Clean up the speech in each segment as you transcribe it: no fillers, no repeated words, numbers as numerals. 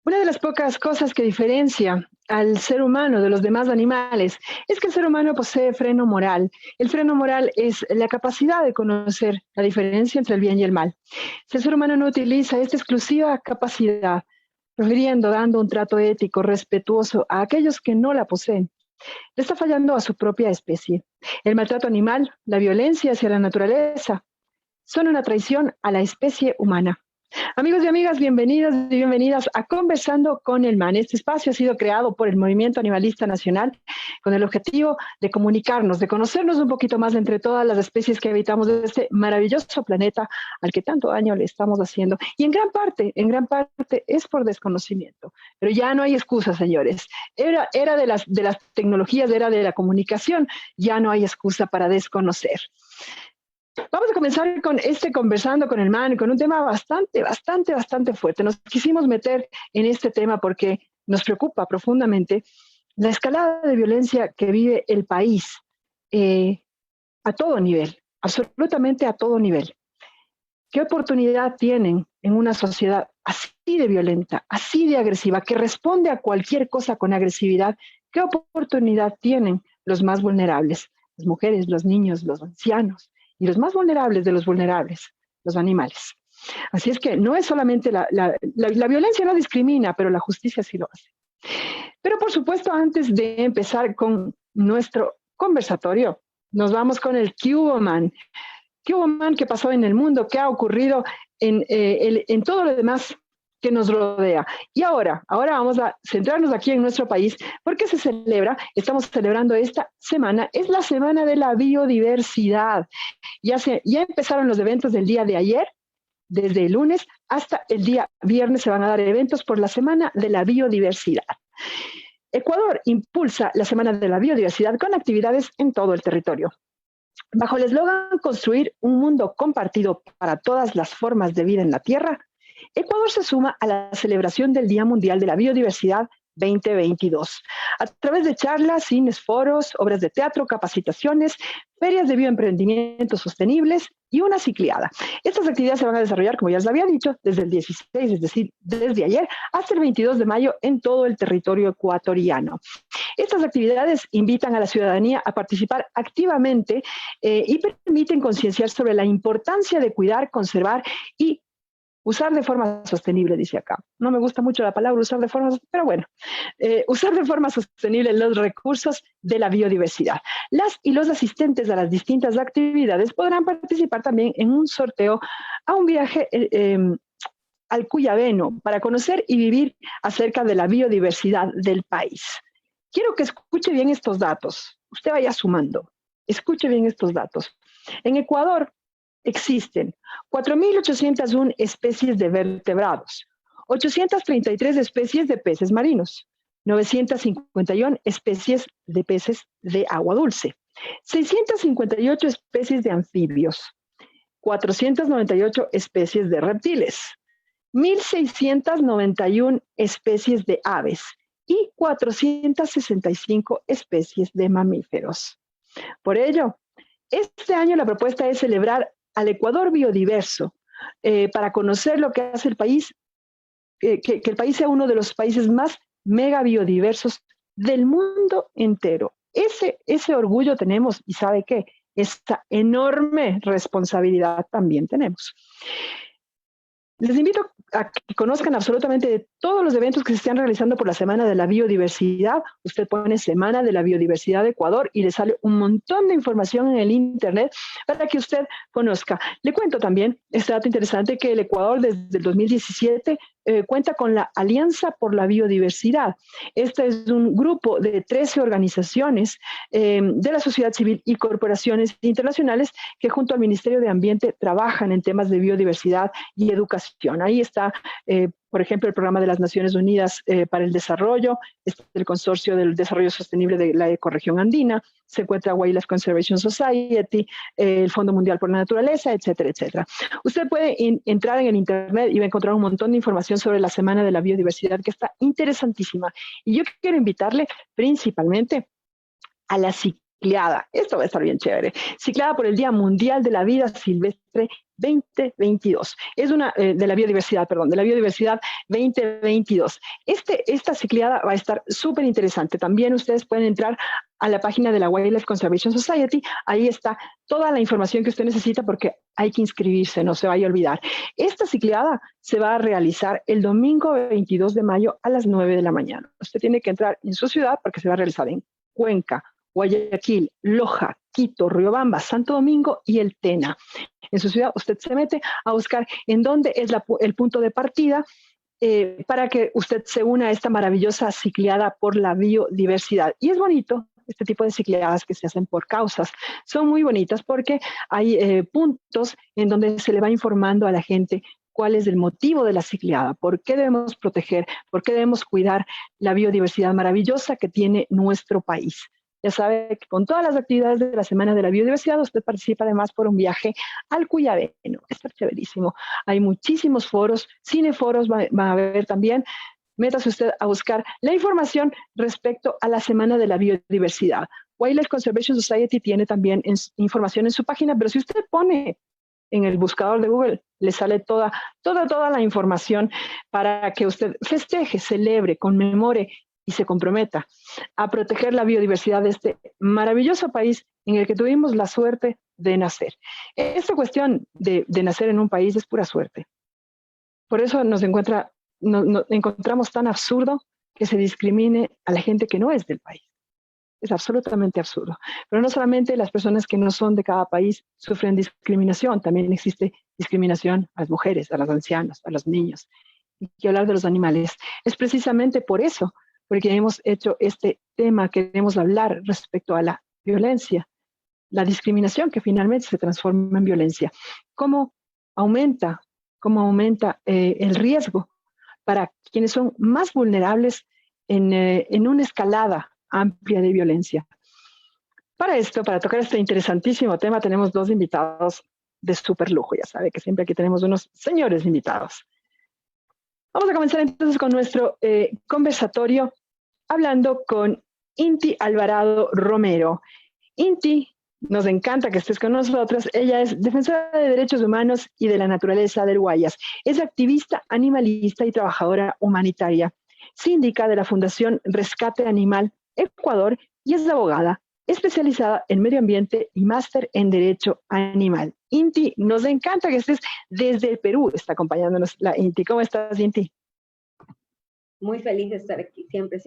Una de las pocas cosas que diferencia al ser humano de los demás animales es que el ser humano posee freno moral. El freno moral es la capacidad de conocer la diferencia entre el bien y el mal. Si el ser humano no utiliza esta exclusiva capacidad, prefiriendo dando un trato ético, respetuoso a aquellos que no la poseen, le está fallando a su propia especie. El maltrato animal, la violencia hacia la naturaleza, son una traición a la especie humana. Amigos y amigas, bienvenidos y bienvenidas a Conversando con el MAN. Este espacio ha sido creado por el Movimiento Animalista Nacional con el objetivo de comunicarnos, de conocernos un poquito más entre todas las especies que habitamos de este maravilloso planeta al que tanto daño le estamos haciendo. Y en gran parte es por desconocimiento. Pero ya no hay excusas, señores. Era de las tecnologías, era de la comunicación, ya no hay excusa para desconocer. Vamos a comenzar con Conversando con el MAN, con un tema bastante fuerte. Nos quisimos meter en este tema porque nos preocupa profundamente la escalada de violencia que vive el país a todo nivel, absolutamente a todo nivel. ¿Qué oportunidad tienen en una sociedad así de violenta, así de agresiva, que responde a cualquier cosa con agresividad? ¿Qué oportunidad tienen los más vulnerables? Las mujeres, los niños, los ancianos. Y los más vulnerables de los vulnerables, los animales. Así es que no es solamente la violencia no discrimina, pero la justicia sí lo hace. Pero por supuesto, antes de empezar con nuestro conversatorio, nos vamos con el ¿Qué hubo, man? ¿Qué hubo, man? ¿Qué pasó en el mundo? ¿Qué ha ocurrido en todo lo demás que nos rodea? Y ahora vamos a centrarnos aquí en nuestro país, porque se celebra, estamos celebrando esta semana, es la Semana de la Biodiversidad. Ya empezaron los eventos del día de ayer, desde el lunes hasta el día viernes se van a dar eventos por la Semana de la Biodiversidad. Ecuador impulsa la Semana de la Biodiversidad con actividades en todo el territorio. Bajo el eslogan Construir un mundo compartido para todas las formas de vida en la Tierra, Ecuador se suma a la celebración del Día Mundial de la Biodiversidad 2022, a través de charlas, cines, foros, obras de teatro, capacitaciones, ferias de bioemprendimiento sostenibles y una cicleada. Estas actividades se van a desarrollar, como ya les había dicho, desde el 16, es decir, desde ayer, hasta el 22 de mayo en todo el territorio ecuatoriano. Estas actividades invitan a la ciudadanía a participar activamente y permiten concienciar sobre la importancia de cuidar, conservar y usar de forma sostenible, dice acá. No me gusta mucho la palabra usar de forma sostenible, pero bueno, usar de forma sostenible los recursos de la biodiversidad. Las y los asistentes a las distintas actividades podrán participar también en un sorteo a un viaje al Cuyabeno para conocer y vivir acerca de la biodiversidad del país. Quiero que escuche bien estos datos. Usted vaya sumando. Escuche bien estos datos. En Ecuador existen 4.801 especies de vertebrados, 833 especies de peces marinos, 951 especies de peces de agua dulce, 658 especies de anfibios, 498 especies de reptiles, 1.691 especies de aves y 465 especies de mamíferos. Por ello, este año la propuesta es celebrar al Ecuador biodiverso, para conocer lo que hace el país, que el país sea uno de los países más mega biodiversos del mundo entero. Ese orgullo tenemos y ¿sabe qué? Esta enorme responsabilidad también tenemos. Les invito a que conozcan absolutamente de todos los eventos que se están realizando por la Semana de la Biodiversidad. Usted pone Semana de la Biodiversidad de Ecuador y le sale un montón de información en el internet para que usted conozca. Le cuento también este dato interesante que el Ecuador desde el 2017 cuenta con la Alianza por la Biodiversidad. Este es un grupo de 13 organizaciones de la sociedad civil y corporaciones internacionales que junto al Ministerio de Ambiente trabajan en temas de biodiversidad y educación. Ahí está, por ejemplo, el Programa de las Naciones Unidas para el Desarrollo, el Consorcio del Desarrollo Sostenible de la Ecorregión Andina, se encuentra Wildlife Conservation Society, el Fondo Mundial por la Naturaleza, etcétera, etcétera. Usted puede entrar en el internet y va a encontrar un montón de información sobre la Semana de la Biodiversidad que está interesantísima. Y yo quiero invitarle principalmente a la cicleada. Esto va a estar bien chévere. Cicleada por el Día Mundial de la Vida Silvestre 2022. Es una, de la biodiversidad, perdón, de la biodiversidad 2022. Esta cicleada va a estar súper interesante. También ustedes pueden entrar a la página de la Wildlife Conservation Society. Ahí está toda la información que usted necesita porque hay que inscribirse, no se vaya a olvidar. Esta cicleada se va a realizar el domingo 22 de mayo a las 9 de la mañana. Usted tiene que entrar en su ciudad porque se va a realizar en Cuenca, Guayaquil, Loja, Quito, Riobamba, Santo Domingo y El Tena. En su ciudad usted se mete a buscar en dónde es el punto de partida para que usted se una a esta maravillosa cicleada por la biodiversidad. Y es bonito este tipo de cicleadas que se hacen por causas. Son muy bonitas porque hay puntos en donde se le va informando a la gente cuál es el motivo de la cicleada, por qué debemos proteger, por qué debemos cuidar la biodiversidad maravillosa que tiene nuestro país. Ya sabe que con todas las actividades de la Semana de la Biodiversidad, usted participa además por un viaje al Cuyabeno. Está chéverísimo. Hay muchísimos foros, cineforos va a haber también. Métase usted a buscar la información respecto a la Semana de la Biodiversidad. Wildlife Conservation Society tiene también información en su página, pero si usted pone en el buscador de Google, le sale toda la información para que usted festeje, celebre, conmemore y se comprometa a proteger la biodiversidad de este maravilloso país en el que tuvimos la suerte de nacer. Esta cuestión de nacer en un país es pura suerte. Por eso nos encontramos tan absurdo que se discrimine a la gente que no es del país. Es absolutamente absurdo. Pero no solamente las personas que no son de cada país sufren discriminación, también existe discriminación a las mujeres, a los ancianos, a los niños. Y que hablar de los animales. Es precisamente por eso porque hemos hecho este tema, queremos hablar respecto a la violencia, la discriminación que finalmente se transforma en violencia. ¿Cómo aumenta el riesgo para quienes son más vulnerables en una escalada amplia de violencia? Para esto, para tocar este interesantísimo tema, tenemos dos invitados de súper lujo. Ya sabe que siempre aquí tenemos unos señores invitados. Vamos a comenzar entonces con nuestro conversatorio hablando con Inti Alvarado Romero. Inti, nos encanta que estés con nosotros. Ella es defensora de derechos humanos y de la naturaleza del Guayas. Es activista, animalista y trabajadora humanitaria. Síndica de la Fundación Rescate Animal Ecuador y es abogada especializada en medio ambiente y máster en derecho animal. Inti, nos encanta que estés desde el Perú, está acompañándonos la Inti. ¿Cómo estás, Inti? Muy feliz de estar aquí, siempre.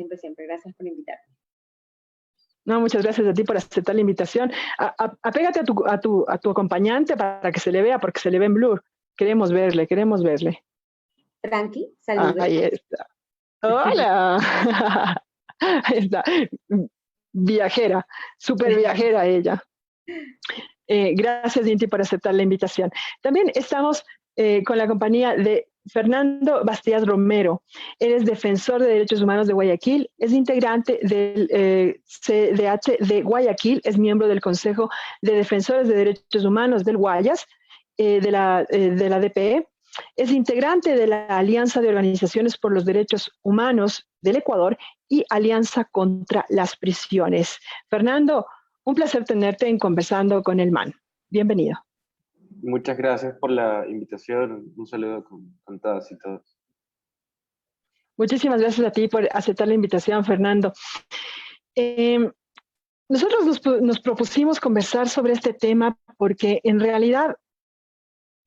Gracias por invitarme. No, muchas gracias a ti por aceptar la invitación. Apégate a tu acompañante para que se le vea, porque se le ve en blur. Queremos verle. Tranqui, saludos. Ahí está. ¡Hola! Ahí está. Viajera, súper viajera ella. Gracias, Inti, por aceptar la invitación. También estamos con la compañía de Fernando Bastías Romero. Él es defensor de derechos humanos de Guayaquil, es integrante del CDH de Guayaquil, es miembro del Consejo de Defensores de Derechos Humanos del Guayas, de la DPE, es integrante de la Alianza de Organizaciones por los Derechos Humanos del Ecuador y Alianza contra las Prisiones. Fernando, un placer tenerte en Conversando con el MAN. Bienvenido. Muchas gracias por la invitación. Un saludo con todas y todos. Muchísimas gracias a ti por aceptar la invitación, Fernando. Nosotros nos propusimos conversar sobre este tema porque en realidad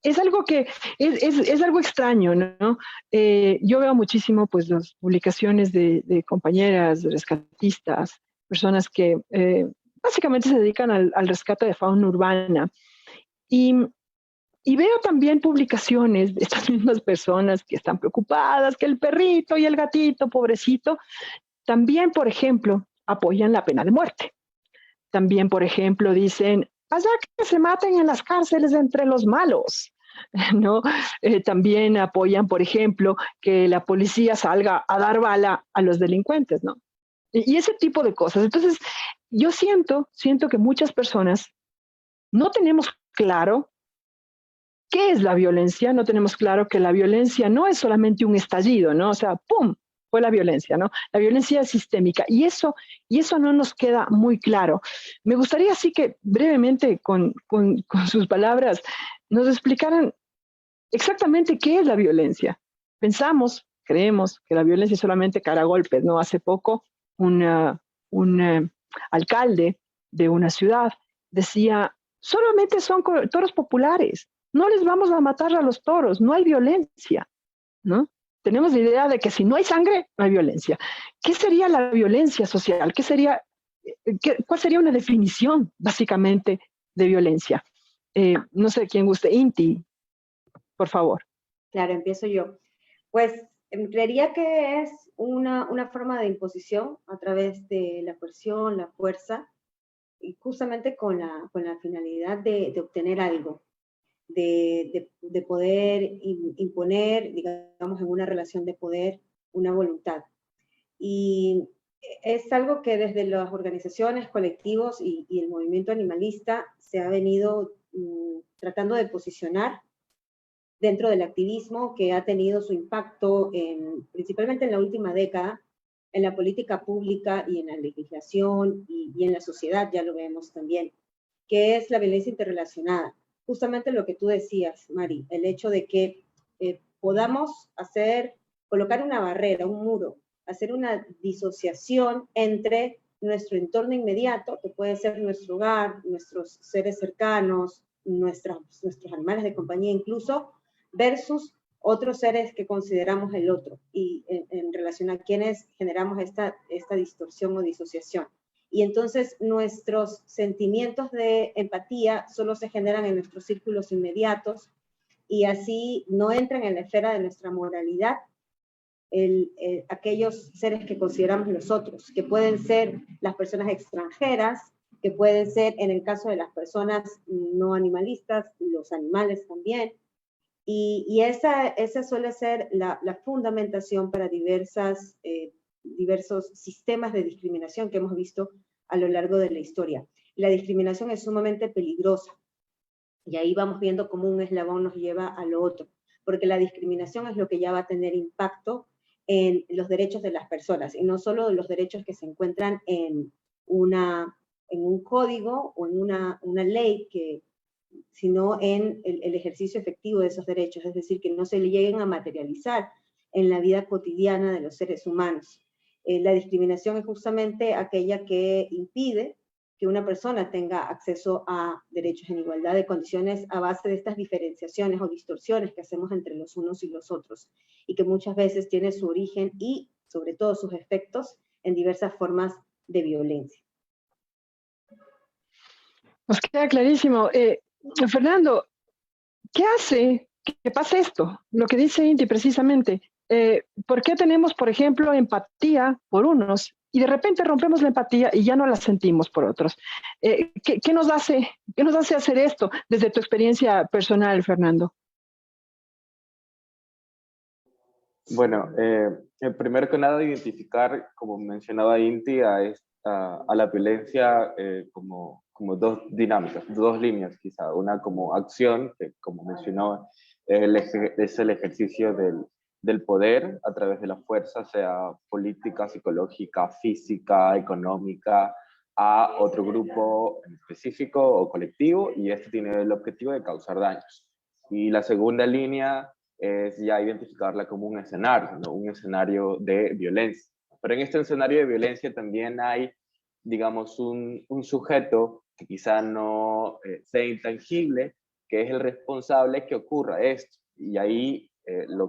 es algo que es algo extraño, ¿no? Yo veo muchísimo pues las publicaciones de compañeras, de rescatistas, personas que básicamente se dedican al rescate de fauna urbana. Y veo también publicaciones de estas mismas personas que están preocupadas, que el perrito y el gatito, pobrecito, también, por ejemplo, apoyan la pena de muerte. También, por ejemplo, dicen, allá que se maten en las cárceles entre los malos, ¿no? También apoyan, por ejemplo, que la policía salga a dar bala a los delincuentes, ¿no? Y ese tipo de cosas. Entonces, yo siento que muchas personas no tenemos claro qué es la violencia, no tenemos claro que la violencia no es solamente un estallido, ¿no? O sea, ¡pum!, fue la violencia, ¿no? La violencia sistémica. Y eso no nos queda muy claro. Me gustaría así que brevemente, con sus palabras, nos explicaran exactamente qué es la violencia. Creemos que la violencia es solamente cara a golpes, ¿no? Hace poco un alcalde de una ciudad decía, solamente son toros populares, no les vamos a matar a los toros, no hay violencia, ¿no? Tenemos la idea de que si no hay sangre, no hay violencia. ¿Qué sería la violencia social? ¿Cuál sería una definición, básicamente, de violencia? No sé quién guste. Inti, por favor. Claro, empiezo yo. Pues creería que es una forma de imposición a través de la coerción, la fuerza, y justamente con la finalidad de obtener algo, de poder imponer, digamos, en una relación de poder, una voluntad. Y es algo que desde las organizaciones, colectivos y el movimiento animalista se ha venido tratando de posicionar dentro del activismo, que ha tenido su impacto principalmente en la última década, en la política pública y en la legislación y en la sociedad, ya lo vemos también, que es la violencia interrelacionada. Justamente lo que tú decías, Mari, el hecho de que podamos colocar una barrera, un muro, hacer una disociación entre nuestro entorno inmediato, que puede ser nuestro hogar, nuestros seres cercanos, nuestros animales de compañía incluso, versus otros seres que consideramos el otro, y en relación a quienes generamos esta distorsión o disociación. Y entonces nuestros sentimientos de empatía solo se generan en nuestros círculos inmediatos, y así no entran en la esfera de nuestra moralidad aquellos seres que consideramos los otros, que pueden ser las personas extranjeras, que pueden ser, en el caso de las personas no animalistas, los animales también. Y esa suele ser la fundamentación para diversos sistemas de discriminación que hemos visto a lo largo de la historia. La discriminación es sumamente peligrosa, y ahí vamos viendo cómo un eslabón nos lleva a lo otro, porque la discriminación es lo que ya va a tener impacto en los derechos de las personas, y no solo los derechos que se encuentran en un código o en una ley, sino en el ejercicio efectivo de esos derechos, es decir, que no se le lleguen a materializar en la vida cotidiana de los seres humanos. La discriminación es justamente aquella que impide que una persona tenga acceso a derechos en igualdad de condiciones a base de estas diferenciaciones o distorsiones que hacemos entre los unos y los otros, y que muchas veces tiene su origen y, sobre todo, sus efectos en diversas formas de violencia. Nos queda clarísimo. Fernando, ¿qué hace que pase esto? Lo que dice Inti precisamente. ¿Por qué tenemos, por ejemplo, empatía por unos y de repente rompemos la empatía y ya no la sentimos por otros? ¿Qué nos hace hacer esto desde tu experiencia personal, Fernando? Bueno, primero que nada, identificar, como mencionaba Inti, a la violencia como dos dinámicas, dos líneas quizá. Una como acción, que como mencionó, es el ejercicio del poder a través de la fuerza, sea política, psicológica, física, económica, a otro grupo en específico o colectivo, y este tiene el objetivo de causar daños. Y la segunda línea es ya identificarla como un escenario, ¿no? Un escenario de violencia. Pero en este escenario de violencia también hay, digamos, un sujeto que quizá no sea intangible, que es el responsable que ocurra esto. Y ahí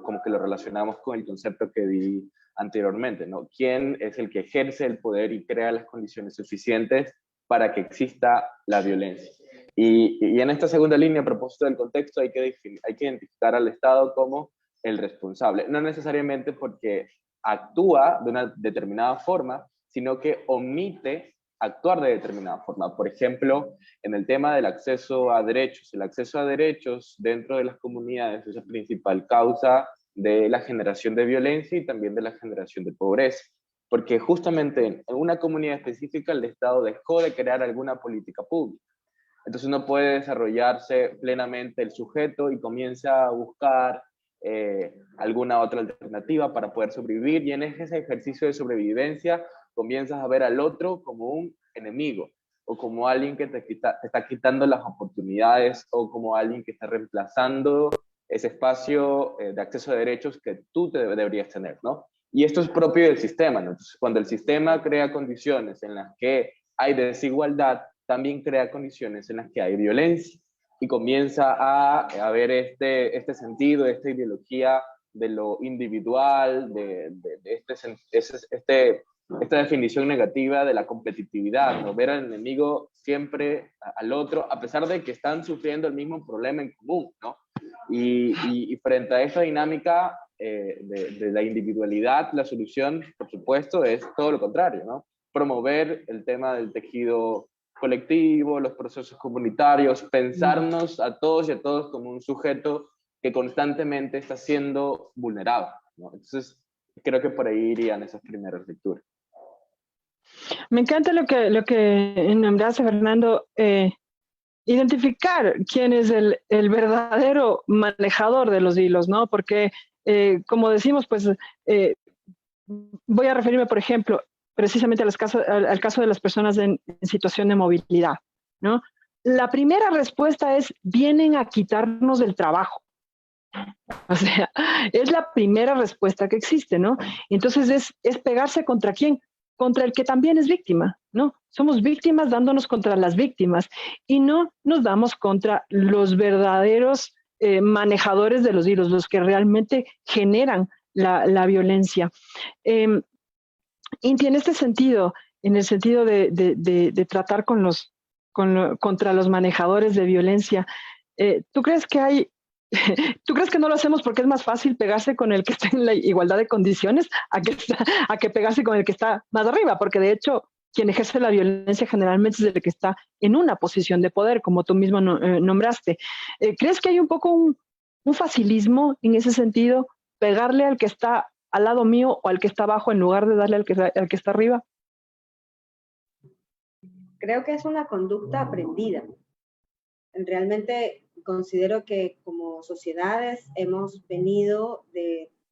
como que lo relacionamos con el concepto que di anteriormente, ¿no? ¿Quién es el que ejerce el poder y crea las condiciones suficientes para que exista la violencia? Y en esta segunda línea, a propósito del contexto, hay que identificar al Estado como el responsable. No necesariamente porque actúa de una determinada forma, sino que omite actuar de determinada forma. Por ejemplo, en el tema del acceso a derechos. El acceso a derechos dentro de las comunidades es la principal causa de la generación de violencia y también de la generación de pobreza. Porque justamente en una comunidad específica el Estado dejó de crear alguna política pública. Entonces no puede desarrollarse plenamente el sujeto y comienza a buscar alguna otra alternativa para poder sobrevivir, y en ese ejercicio de sobrevivencia comienzas a ver al otro como un enemigo, o como alguien que te está quitando las oportunidades, o como alguien que está reemplazando ese espacio de acceso a derechos que tú deberías tener, ¿no? Y esto es propio del sistema, ¿no? Entonces, cuando el sistema crea condiciones en las que hay desigualdad, también crea condiciones en las que hay violencia, y comienza a haber este sentido, esta ideología de lo individual, esta definición negativa de la competitividad, ¿no? Ver al enemigo siempre al otro, a pesar de que están sufriendo el mismo problema en común, ¿no? Y frente a esta dinámica de la individualidad, la solución, por supuesto, es todo lo contrario, ¿no? Promover el tema del tejido colectivo, los procesos comunitarios, pensarnos a todos y a todos como un sujeto que constantemente está siendo vulnerado, ¿no? Entonces, creo que por ahí irían esas primeras lecturas. Me encanta lo que nombraste, Fernando, identificar quién es el verdadero manejador de los hilos, ¿no? Porque, como decimos, pues, voy a referirme, por ejemplo, precisamente al caso de las personas en situación de movilidad, ¿no? La primera respuesta es, vienen a quitarnos el trabajo. O sea, es la primera respuesta que existe, ¿no? Entonces es pegarse contra quién, contra el que también es víctima, ¿no? Somos víctimas dándonos contra las víctimas y no nos damos contra los verdaderos manejadores de los hilos, los que realmente generan la violencia. Inti, en este sentido, en el sentido de tratar contra los manejadores de violencia, ¿tú crees que ¿tú crees que no lo hacemos porque es más fácil pegarse con el que está en la igualdad de condiciones a que pegarse con el que está más arriba? Porque de hecho, quien ejerce la violencia generalmente es el que está en una posición de poder, como tú mismo nombraste. ¿Crees que hay un poco un facilismo en ese sentido? Pegarle al que está al lado mío o al que está abajo en lugar de darle al que está arriba. Creo que es una conducta aprendida. Realmente considero que como sociedades hemos venido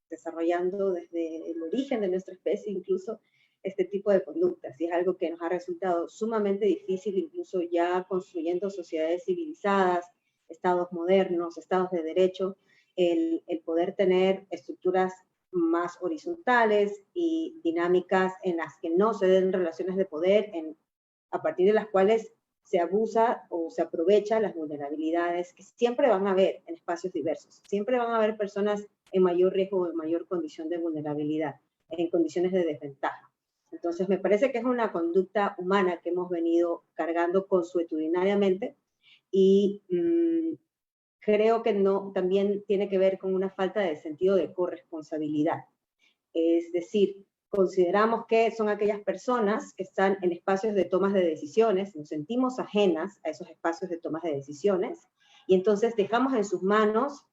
desarrollando desde el origen de nuestra especie incluso este tipo de conductas, y es algo que nos ha resultado sumamente difícil, incluso ya construyendo sociedades civilizadas, estados modernos, estados de derecho, el poder tener estructuras más horizontales y dinámicas en las que no se den relaciones de poder, a partir de las cuales se abusa o se aprovecha las vulnerabilidades que siempre van a haber en espacios diversos. Siempre van a haber personas en mayor riesgo o en mayor condición de vulnerabilidad, en condiciones de desventaja. Entonces, me parece que es una conducta humana que hemos venido cargando consuetudinariamente y creo que también tiene que ver con una falta de sentido de corresponsabilidad. Es decir, consideramos que son aquellas personas que están en espacios de tomas de decisiones, nos sentimos ajenas a esos espacios de tomas de decisiones, y entonces dejamos en sus manos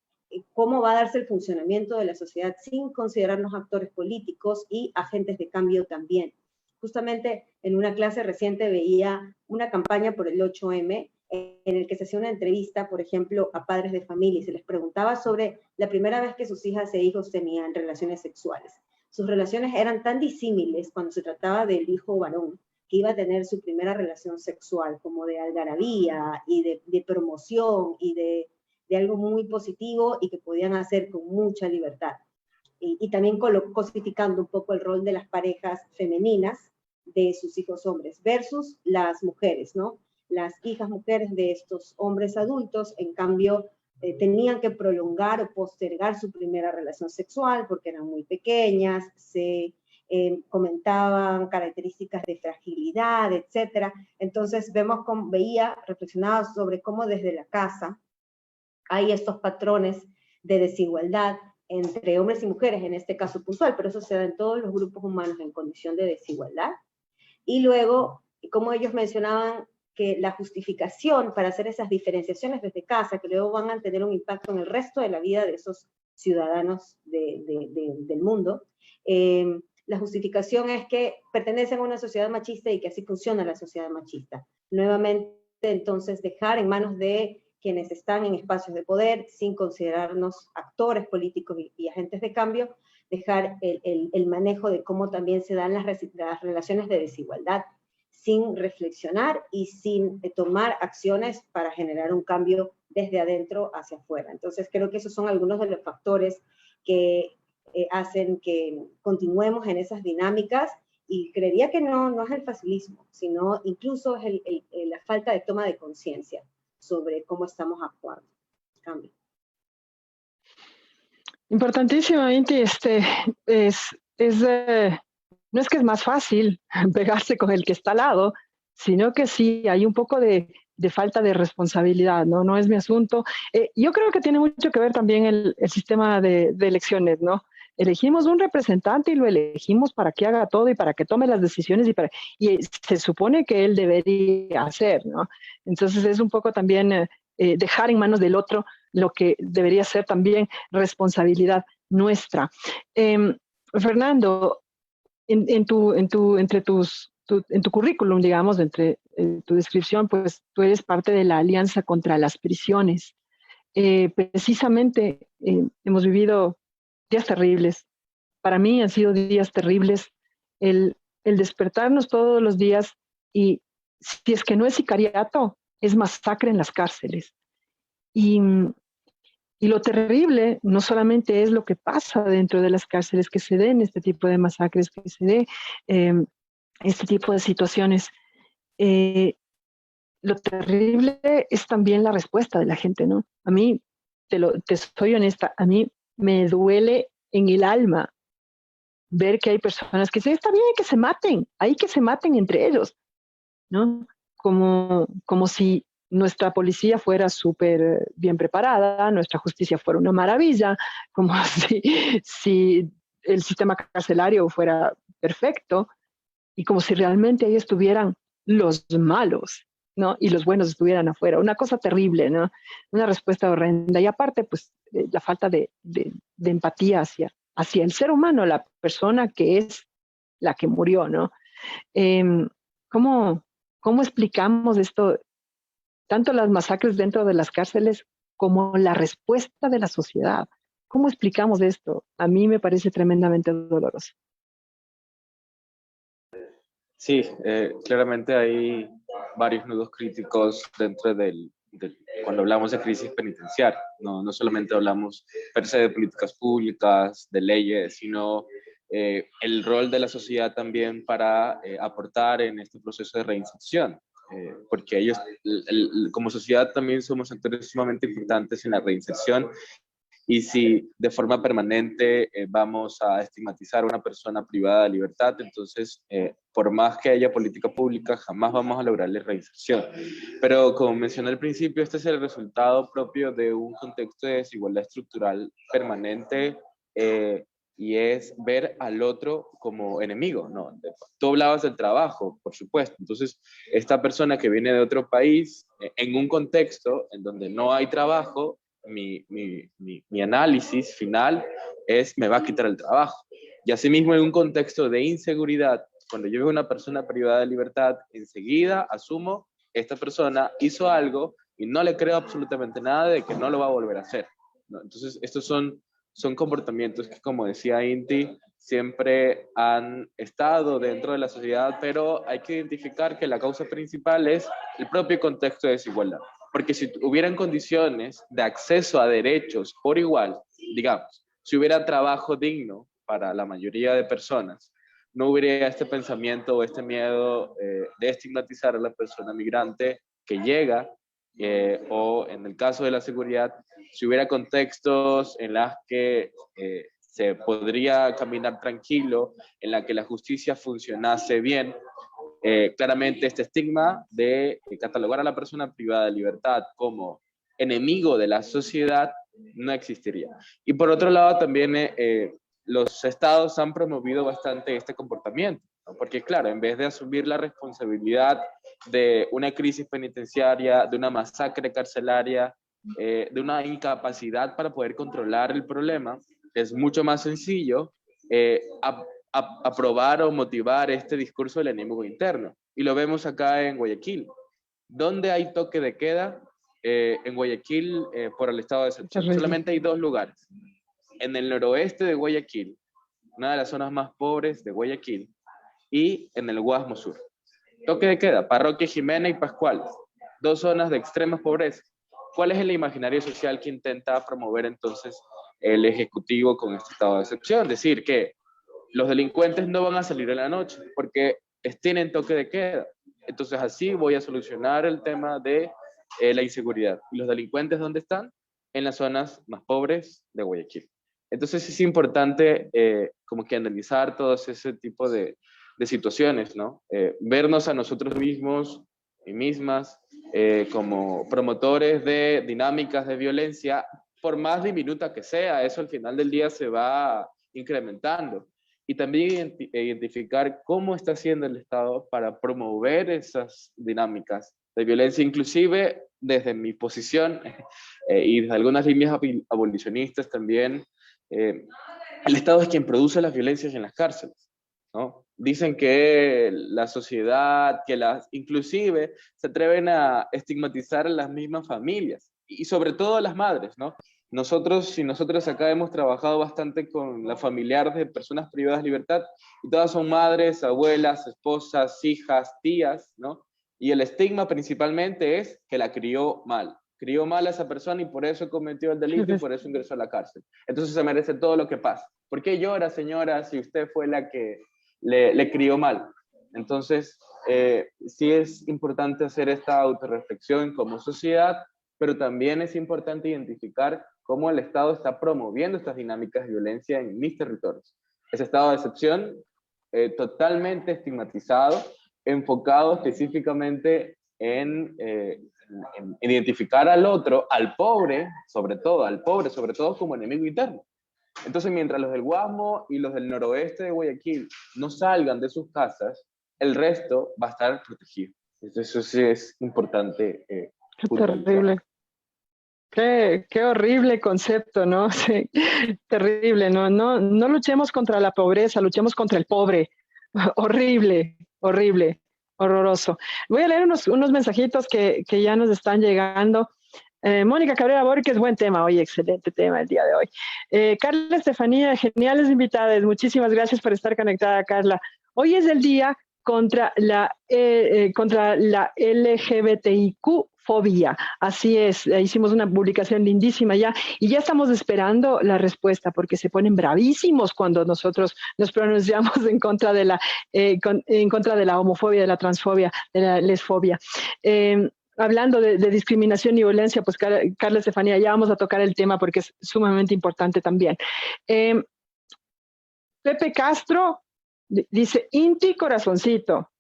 cómo va a darse el funcionamiento de la sociedad sin considerarnos actores políticos y agentes de cambio también. Justamente en una clase reciente veía una campaña por el 8M en el que se hacía una entrevista, por ejemplo, a padres de familia y se les preguntaba sobre la primera vez que sus hijas e hijos tenían relaciones sexuales. Sus relaciones eran tan disímiles cuando se trataba del hijo varón que iba a tener su primera relación sexual, como de algarabía y de promoción y de algo muy positivo y que podían hacer con mucha libertad. Y también cosificando un poco el rol de las parejas femeninas de sus hijos hombres versus las mujeres, ¿no? Las hijas mujeres de estos hombres adultos, en cambio, tenían que prolongar o postergar su primera relación sexual porque eran muy pequeñas, se comentaban características de fragilidad, etc. Entonces reflexionaba sobre cómo desde la casa hay estos patrones de desigualdad entre hombres y mujeres, en este caso puntual, pero eso se da en todos los grupos humanos en condición de desigualdad. Y luego, como ellos mencionaban, que la justificación para hacer esas diferenciaciones desde casa, que luego van a tener un impacto en el resto de la vida de esos ciudadanos del mundo, la justificación es que pertenecen a una sociedad machista y que así funciona la sociedad machista. Nuevamente, entonces, dejar en manos de quienes están en espacios de poder, sin considerarnos actores políticos y agentes de cambio, dejar el manejo de cómo también se dan las relaciones de desigualdad, sin reflexionar y sin tomar acciones para generar un cambio desde adentro hacia afuera. Entonces creo que esos son algunos de los factores que hacen que continuemos en esas dinámicas, y creería que no es el facilismo, sino incluso es la falta de toma de conciencia sobre cómo estamos actuando. Cambio. Importantísimo, Inti, no es que es más fácil pegarse con el que está al lado, sino que sí, hay un poco de falta de responsabilidad, ¿no? No es mi asunto. Yo creo que tiene mucho que ver también el sistema de elecciones, ¿no? Elegimos un representante y lo elegimos para que haga todo y para que tome las decisiones y se supone que él debería hacer, ¿no? Entonces es un poco también dejar en manos del otro lo que debería ser también responsabilidad nuestra. Fernando, en tu currículum, digamos, entre tu descripción, pues tú eres parte de la Alianza contra las Prisiones. Precisamente hemos vivido días terribles. Para mí han sido días terribles el despertarnos todos los días y si es que no es sicariato, es masacre en las cárceles. Y lo terrible no solamente es lo que pasa dentro de las cárceles, que se den este tipo de masacres, que se dé este tipo de situaciones. Lo terrible es también la respuesta de la gente, ¿no? A mí, te soy honesta, a mí me duele en el alma ver que hay personas que dicen, está bien que se maten, hay que se maten entre ellos, ¿no? Como si nuestra policía fuera súper bien preparada, nuestra justicia fuera una maravilla, como si el sistema carcelario fuera perfecto y como si realmente ahí estuvieran los malos, ¿no? Y los buenos estuvieran afuera. Una cosa terrible, ¿no? Una respuesta horrenda. Y aparte, pues, la falta de empatía hacia el ser humano, la persona que es la que murió, ¿no? ¿Cómo explicamos esto? Tanto las masacres dentro de las cárceles como la respuesta de la sociedad. ¿Cómo explicamos esto? A mí me parece tremendamente doloroso. Sí, claramente hay varios nudos críticos dentro cuando hablamos de crisis penitenciaria. No solamente hablamos per se de políticas públicas, de leyes, sino el rol de la sociedad también para aportar en este proceso de reinserción. Porque ellos, como sociedad, también somos actores sumamente importantes en la reinserción. Y si de forma permanente vamos a estigmatizar a una persona privada de libertad, entonces, por más que haya política pública, jamás vamos a lograr la reinserción. Pero como mencioné al principio, este es el resultado propio de un contexto de desigualdad estructural permanente, y es ver al otro como enemigo, ¿no? Tú hablabas del trabajo, por supuesto. Entonces, esta persona que viene de otro país, en un contexto en donde no hay trabajo, mi análisis final es: me va a quitar el trabajo. Y asimismo, en un contexto de inseguridad, cuando yo veo a una persona privada de libertad, enseguida asumo, esta persona hizo algo y no le creo absolutamente nada de que no lo va a volver a hacer, ¿no? Entonces, estos son comportamientos que, como decía Inti, siempre han estado dentro de la sociedad, pero hay que identificar que la causa principal es el propio contexto de desigualdad. Porque si hubieran condiciones de acceso a derechos por igual, digamos, si hubiera trabajo digno para la mayoría de personas, no hubiera este pensamiento o este miedo de estigmatizar a la persona migrante que llega, o en el caso de la seguridad, si hubiera contextos en los que se podría caminar tranquilo, en la que la justicia funcionase bien, claramente este estigma de catalogar a la persona privada de libertad como enemigo de la sociedad no existiría. Y por otro lado también los estados han promovido bastante este comportamiento, ¿no? Porque claro, en vez de asumir la responsabilidad de una crisis penitenciaria, de una masacre carcelaria, de una incapacidad para poder controlar el problema, es mucho más sencillo aprobar o motivar este discurso del enemigo interno. Y lo vemos acá en Guayaquil. ¿Dónde hay toque de queda? en Guayaquil por el estado de excepción. Terrible. Solamente hay 2 lugares. En el noroeste de Guayaquil, una de las zonas más pobres de Guayaquil, y en el Guasmo Sur. Toque de queda, Parroquia Jimena y Pascuales, 2 zonas de extrema pobreza. ¿Cuál es el imaginario social que intenta promover entonces el Ejecutivo con este estado de excepción? Decir que los delincuentes no van a salir en la noche porque tienen toque de queda. Entonces así voy a solucionar el tema de la inseguridad. ¿Y los delincuentes dónde están? En las zonas más pobres de Guayaquil. Entonces es importante como que analizar todo ese tipo de situaciones, ¿no? Vernos a nosotros mismos y mismas como promotores de dinámicas de violencia, por más diminuta que sea, eso al final del día se va incrementando. Y también identificar cómo está haciendo el Estado para promover esas dinámicas de violencia, inclusive desde mi posición y desde algunas líneas abolicionistas también. El Estado es quien produce las violencias en las cárceles, ¿no? Dicen que la sociedad, inclusive se atreven a estigmatizar a las mismas familias y sobre todo a las madres, ¿no? Nosotros y nosotros acá hemos trabajado bastante con la familiar de personas privadas de libertad y todas son madres, abuelas, esposas, hijas, tías, ¿no? Y el estigma principalmente es que la crió mal a esa persona y por eso cometió el delito y por eso ingresó a la cárcel. Entonces se merece todo lo que pasa. ¿Por qué llora, señora, si usted fue la que le crió mal? Entonces, sí es importante hacer esta autorreflexión como sociedad, pero también es importante identificar cómo el Estado está promoviendo estas dinámicas de violencia en mis territorios. Ese estado de excepción totalmente estigmatizado, enfocado específicamente en identificar al otro, al pobre, sobre todo como enemigo interno. Entonces, mientras los del Guasmo y los del noroeste de Guayaquil no salgan de sus casas, el resto va a estar protegido. Entonces, eso sí es importante. Qué terrible. Qué horrible concepto, ¿no? Sí, terrible, ¿no? No luchemos contra la pobreza, luchemos contra el pobre. Horrible, horrible, horroroso. Voy a leer unos mensajitos que ya nos están llegando. Mónica Cabrera Borges, buen tema, hoy excelente tema el día de hoy. Carla Estefanía, geniales invitadas, muchísimas gracias por estar conectada, Carla. Hoy es el día contra la LGBTIQ fobia. Así es, hicimos una publicación lindísima ya y ya estamos esperando la respuesta porque se ponen bravísimos cuando nosotros nos pronunciamos en contra de la homofobia, de la transfobia, de la lesfobia. Hablando de discriminación y violencia, pues Carla Estefanía, ya vamos a tocar el tema porque es sumamente importante también. Pepe Castro dice, Inti corazoncito,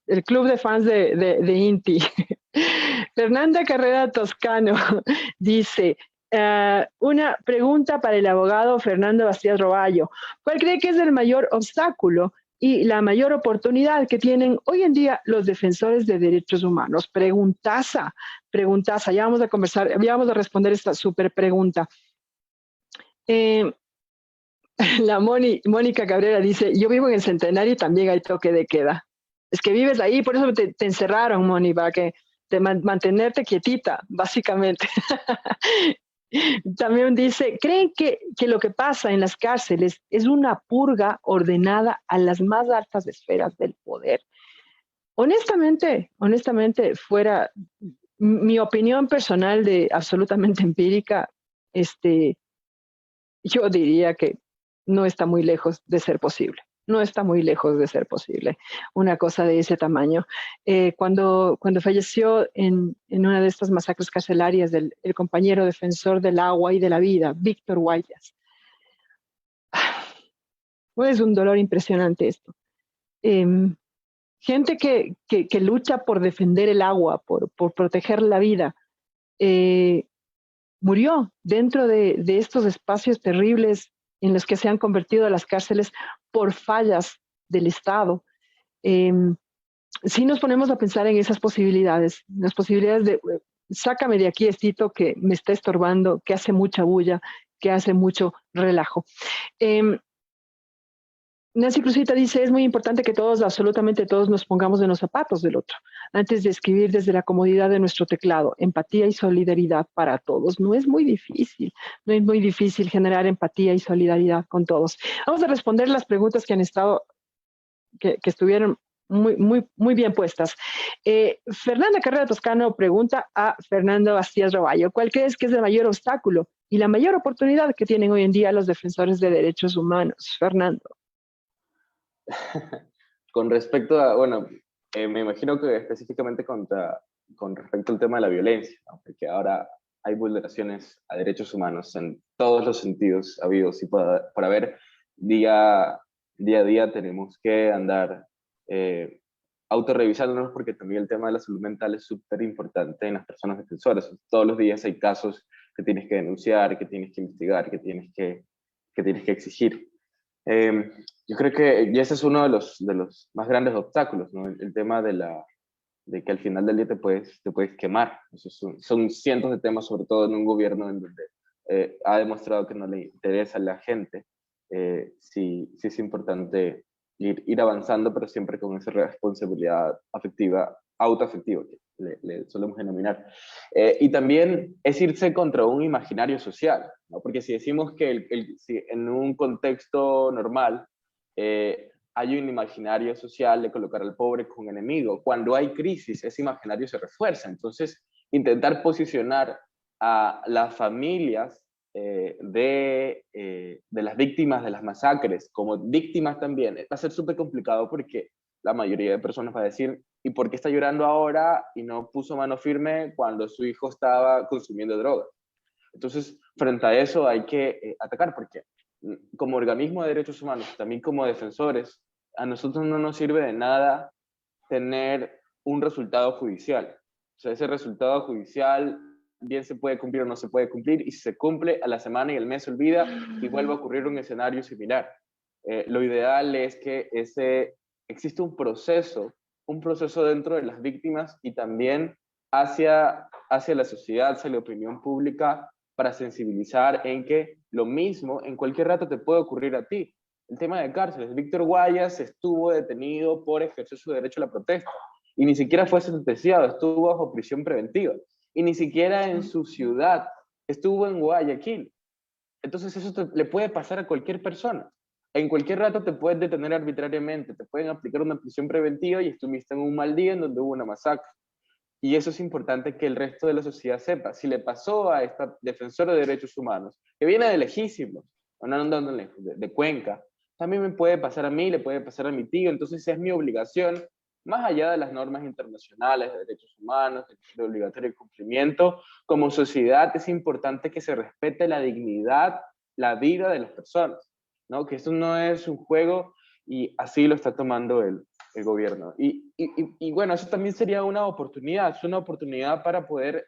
el club de fans de Inti. Fernanda Carrera Toscano dice, una pregunta para el abogado Fernando Bastías Roballo. ¿Cuál cree que es el mayor obstáculo y la mayor oportunidad que tienen hoy en día los defensores de derechos humanos? Preguntaza, ya vamos a conversar, ya vamos a responder esta súper pregunta. La Mónica Cabrera dice, yo vivo en el Centenario y también hay toque de queda. Es que vives ahí, por eso te encerraron, Moni, para que mantenerte quietita, básicamente. También dice, ¿creen que lo que pasa en las cárceles es una purga ordenada a las más altas esferas del poder? Honestamente, fuera mi opinión personal de absolutamente empírica, yo diría que no está muy lejos de ser posible. No está muy lejos de ser posible una cosa de ese tamaño. Cuando falleció en una de estas masacres carcelarias el compañero defensor del agua y de la vida, Víctor Guayas, es un dolor impresionante esto. Gente que lucha por defender el agua, por proteger la vida, murió dentro de estos espacios terribles en los que se han convertido las cárceles por fallas del Estado. Si nos ponemos a pensar en esas posibilidades, las posibilidades de sácame de aquí estito que me está estorbando, que hace mucha bulla, que hace mucho relajo. Nancy Cruzita dice, es muy importante que todos, absolutamente todos, nos pongamos en los zapatos del otro, antes de escribir desde la comodidad de nuestro teclado. Empatía y solidaridad para todos. No es muy difícil, no es muy difícil generar empatía y solidaridad con todos. Vamos a responder las preguntas que han estado, que estuvieron muy bien puestas. Fernanda Carrera Toscano pregunta a Fernando Bastías Roballo, ¿cuál crees que es el mayor obstáculo y la mayor oportunidad que tienen hoy en día los defensores de derechos humanos? Fernando. Con respecto a, bueno, me imagino que específicamente con respecto al tema de la violencia, ¿no? Porque ahora hay vulneraciones a derechos humanos en todos los sentidos habidos y por haber. Día a día tenemos que andar autorrevisándonos, porque también el tema de la salud mental es súper importante en las personas defensoras. Todos los días hay casos que tienes que denunciar, que tienes que investigar, que tienes que exigir. Yo creo que y ese es uno de los más grandes obstáculos, ¿no? El tema de que al final del día te puedes quemar. Son cientos de temas, sobre todo en un gobierno en donde ha demostrado que no le interesa a la gente. Sí es importante ir avanzando, pero siempre con esa responsabilidad afectiva, autoafectiva, que le solemos denominar. Y también es irse contra un imaginario social, ¿no? Porque si decimos que si en un contexto normal hay un imaginario social de colocar al pobre como enemigo, cuando hay crisis, ese imaginario se refuerza. Entonces, intentar posicionar a las familias de las víctimas de las masacres como víctimas también va a ser súper complicado, porque la mayoría de personas va a decir, ¿y por qué está llorando ahora y no puso mano firme cuando su hijo estaba consumiendo drogas? Entonces, frente a eso hay que atacar, porque como organismo de derechos humanos, también como defensores, a nosotros no nos sirve de nada tener un resultado judicial. O sea, ese resultado judicial bien se puede cumplir o no se puede cumplir, y si se cumple, a la semana y el mes se olvida y vuelve a ocurrir un escenario similar. Lo ideal es que existe un proceso dentro de las víctimas y también hacia la sociedad, hacia la opinión pública, para sensibilizar en que lo mismo en cualquier rato te puede ocurrir a ti. El tema de cárceles. Víctor Guayas estuvo detenido por ejercer su derecho a la protesta y ni siquiera fue sentenciado, estuvo bajo prisión preventiva. Y ni siquiera en su ciudad, estuvo en Guayaquil. Entonces eso le puede pasar a cualquier persona. En cualquier rato te pueden detener arbitrariamente, te pueden aplicar una prisión preventiva y estuviste en un mal día en donde hubo una masacre. Y eso es importante que el resto de la sociedad sepa. Si le pasó a esta defensora de derechos humanos, que viene de lejísimos, de Cuenca, también me puede pasar a mí, le puede pasar a mi tío. Entonces es mi obligación, más allá de las normas internacionales de derechos humanos, de obligatorio cumplimiento, como sociedad es importante que se respete la dignidad, la vida de las personas, ¿no? Que esto no es un juego, y así lo está tomando el gobierno. Y bueno, eso también sería una oportunidad, es una oportunidad para poder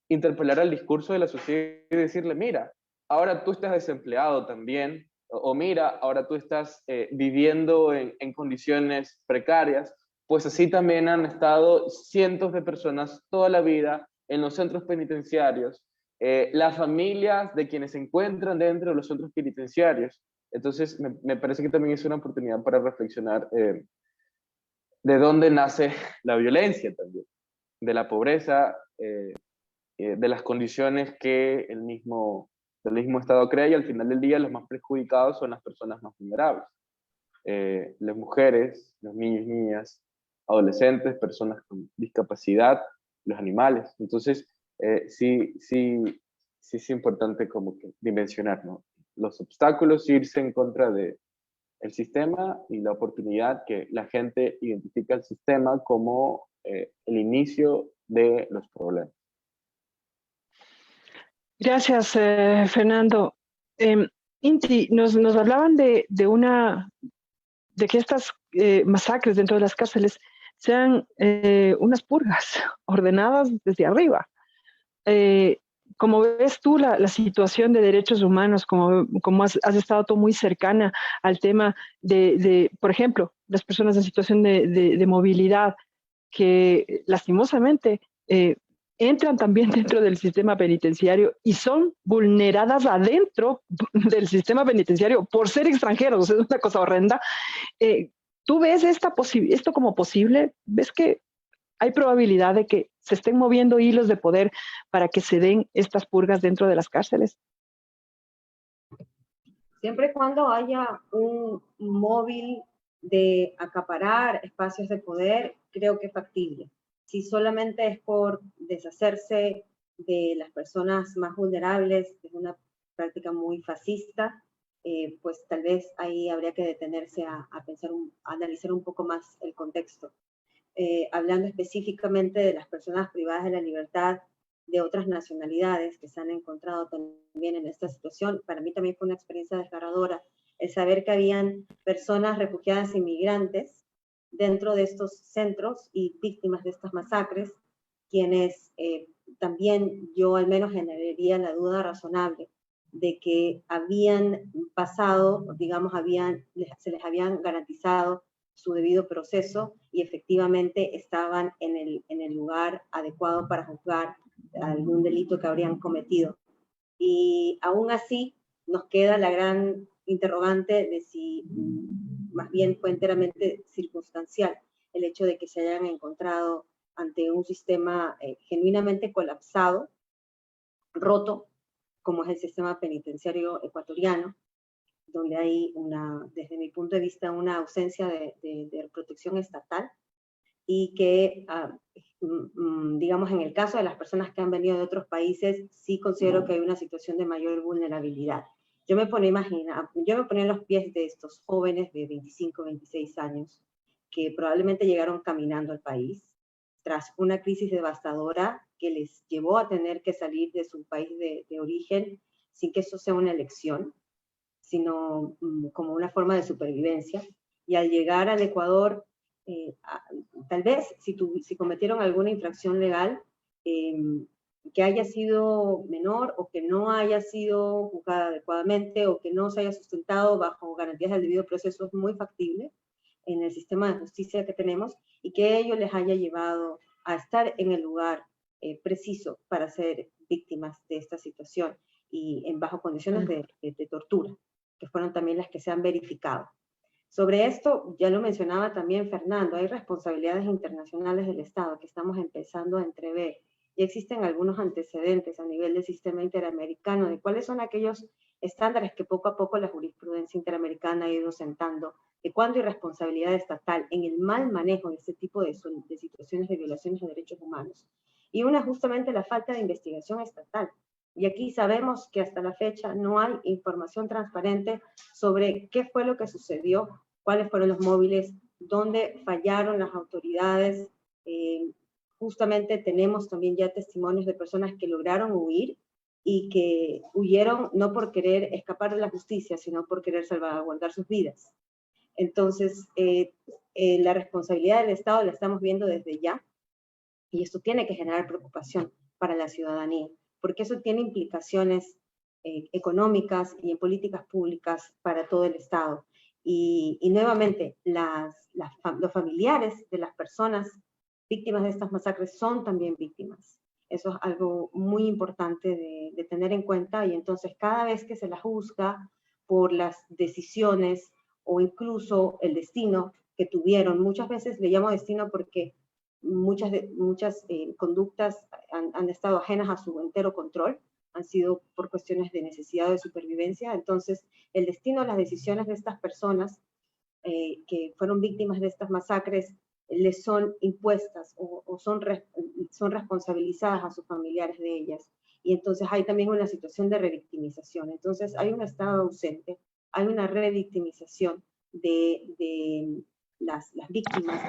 interpelar al discurso de la sociedad y decirle, mira, ahora tú estás desempleado también, o mira, ahora tú estás viviendo en condiciones precarias. Pues así también han estado cientos de personas toda la vida en los centros penitenciarios, las familias de quienes se encuentran dentro de los centros penitenciarios. Entonces, me parece que también es una oportunidad para reflexionar de dónde nace la violencia también, de la pobreza, de las condiciones que el mismo Estado crea, y al final del día los más perjudicados son las personas más vulnerables. Las mujeres, los niños y niñas, adolescentes, personas con discapacidad, los animales. Entonces, sí es importante como que dimensionar, ¿no? Los obstáculos, irse en contra del sistema, y la oportunidad que la gente identifica el sistema como el inicio de los problemas. Gracias, Fernando. Inti, nos hablaban de que estas masacres dentro de las cárceles sean unas purgas ordenadas desde arriba. Como ves tú la situación de derechos humanos, como has estado tú muy cercana al tema por ejemplo, las personas en situación de movilidad, que lastimosamente entran también dentro del sistema penitenciario y son vulneradas adentro del sistema penitenciario por ser extranjeros. Es una cosa horrenda. ¿Tú ves esto como posible? ¿Ves que hay probabilidad de que se estén moviendo hilos de poder para que se den estas purgas dentro de las cárceles? Siempre y cuando haya un móvil de acaparar espacios de poder, creo que es factible. Si solamente es por deshacerse de las personas más vulnerables, es una práctica muy fascista, pues tal vez ahí habría que detenerse a pensar, a analizar un poco más el contexto. Hablando específicamente de las personas privadas de la libertad de otras nacionalidades que se han encontrado también en esta situación, para mí también fue una experiencia desgarradora el saber que habían personas refugiadas inmigrantes dentro de estos centros y víctimas de estas masacres, quienes también yo al menos generaría la duda razonable de que habían pasado, digamos, se les habían garantizado su debido proceso y efectivamente estaban en el lugar adecuado para juzgar algún delito que habrían cometido. Y aún así nos queda la gran interrogante de si más bien fue enteramente circunstancial el hecho de que se hayan encontrado ante un sistema genuinamente colapsado, roto, como es el sistema penitenciario ecuatoriano, donde hay desde mi punto de vista, una ausencia de protección estatal y que, digamos, en el caso de las personas que han venido de otros países, sí considero que hay una situación de mayor vulnerabilidad. Yo me ponía en los pies de estos jóvenes de 25, 26 años que probablemente llegaron caminando al país tras una crisis devastadora que les llevó a tener que salir de su país de origen sin que eso sea una elección, sino como una forma de supervivencia. Y al llegar al Ecuador, tal vez si cometieron alguna infracción legal, que haya sido menor o que no haya sido juzgada adecuadamente o que no se haya sustentado bajo garantías del debido proceso, es muy factible en el sistema de justicia que tenemos y que ello les haya llevado a estar en el lugar preciso para ser víctimas de esta situación y bajo condiciones de tortura, que fueron también las que se han verificado. Sobre esto, ya lo mencionaba también Fernando, hay responsabilidades internacionales del Estado que estamos empezando a entrever. Ya existen algunos antecedentes a nivel del sistema interamericano de cuáles son aquellos estándares que poco a poco la jurisprudencia interamericana ha ido sentando, de cuándo hay responsabilidad estatal en el mal manejo de este tipo de situaciones de violaciones de derechos humanos. Y una justamente la falta de investigación estatal. Y aquí sabemos que hasta la fecha no hay información transparente sobre qué fue lo que sucedió, cuáles fueron los móviles, dónde fallaron las autoridades. Justamente tenemos también ya testimonios de personas que lograron huir y que huyeron no por querer escapar de la justicia, sino por querer salvaguardar sus vidas. Entonces, la responsabilidad del Estado la estamos viendo desde ya y esto tiene que generar preocupación para la ciudadanía, porque eso tiene implicaciones económicas y en políticas públicas para todo el Estado. Y nuevamente, los familiares de las personas víctimas de estas masacres son también víctimas. Eso es algo muy importante de tener en cuenta y entonces cada vez que se la juzga por las decisiones o incluso el destino que tuvieron, muchas veces le llamo destino porque muchas conductas han estado ajenas a su entero control, han sido por cuestiones de necesidad de supervivencia. Entonces, el destino, las decisiones de estas personas que fueron víctimas de estas masacres les son impuestas o son responsabilizadas a sus familiares de ellas. Y entonces hay también una situación de revictimización. Entonces, hay un Estado ausente, hay una revictimización de las víctimas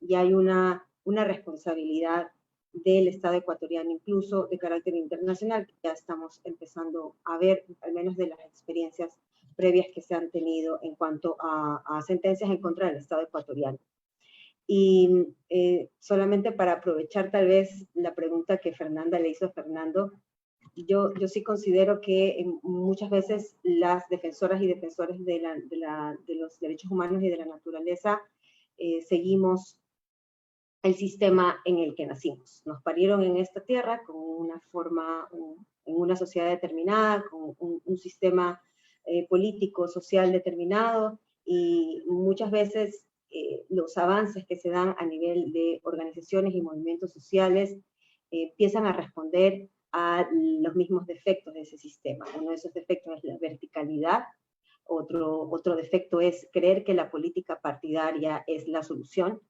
y hay una responsabilidad del Estado ecuatoriano, incluso de carácter internacional, que ya estamos empezando a ver, al menos de las experiencias previas que se han tenido en cuanto a sentencias en contra del Estado ecuatoriano. Y solamente para aprovechar tal vez la pregunta que Fernanda le hizo a Fernando, yo sí considero que muchas veces las defensoras y defensores de los derechos humanos y de la naturaleza seguimos el sistema en el que nacimos. Nos parieron en esta tierra con una forma, en una sociedad determinada, con un sistema político, social determinado, y muchas veces los avances que se dan a nivel de organizaciones y movimientos sociales empiezan a responder a los mismos defectos de ese sistema. Uno de esos defectos es la verticalidad, otro defecto es creer que la política partidaria es la solución,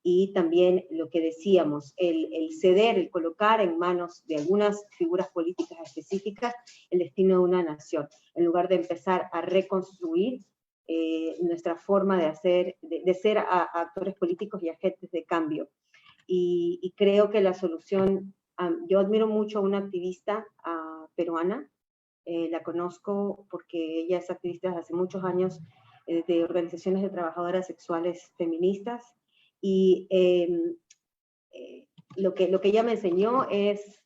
y también lo que decíamos, el ceder, el colocar en manos de algunas figuras políticas específicas el destino de una nación, en lugar de empezar a reconstruir nuestra forma de hacer, de ser actores políticos y agentes de cambio. Y creo que la solución, yo admiro mucho a una activista peruana, la conozco porque ella es activista desde hace muchos años de organizaciones de trabajadoras sexuales feministas, y lo que ella me enseñó es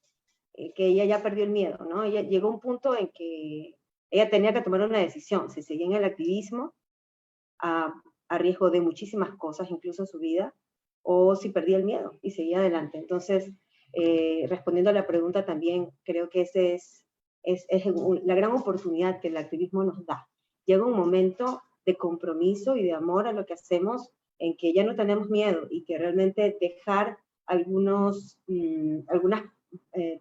que ella ya perdió el miedo, ¿no? Ella llegó a un punto en que ella tenía que tomar una decisión, si seguía en el activismo, a riesgo de muchísimas cosas, incluso su vida, o si perdía el miedo y seguía adelante. Entonces, respondiendo a la pregunta también, creo que ese es la gran oportunidad que el activismo nos da. Llega un momento de compromiso y de amor a lo que hacemos, en que ya no tenemos miedo, y que realmente dejar algunas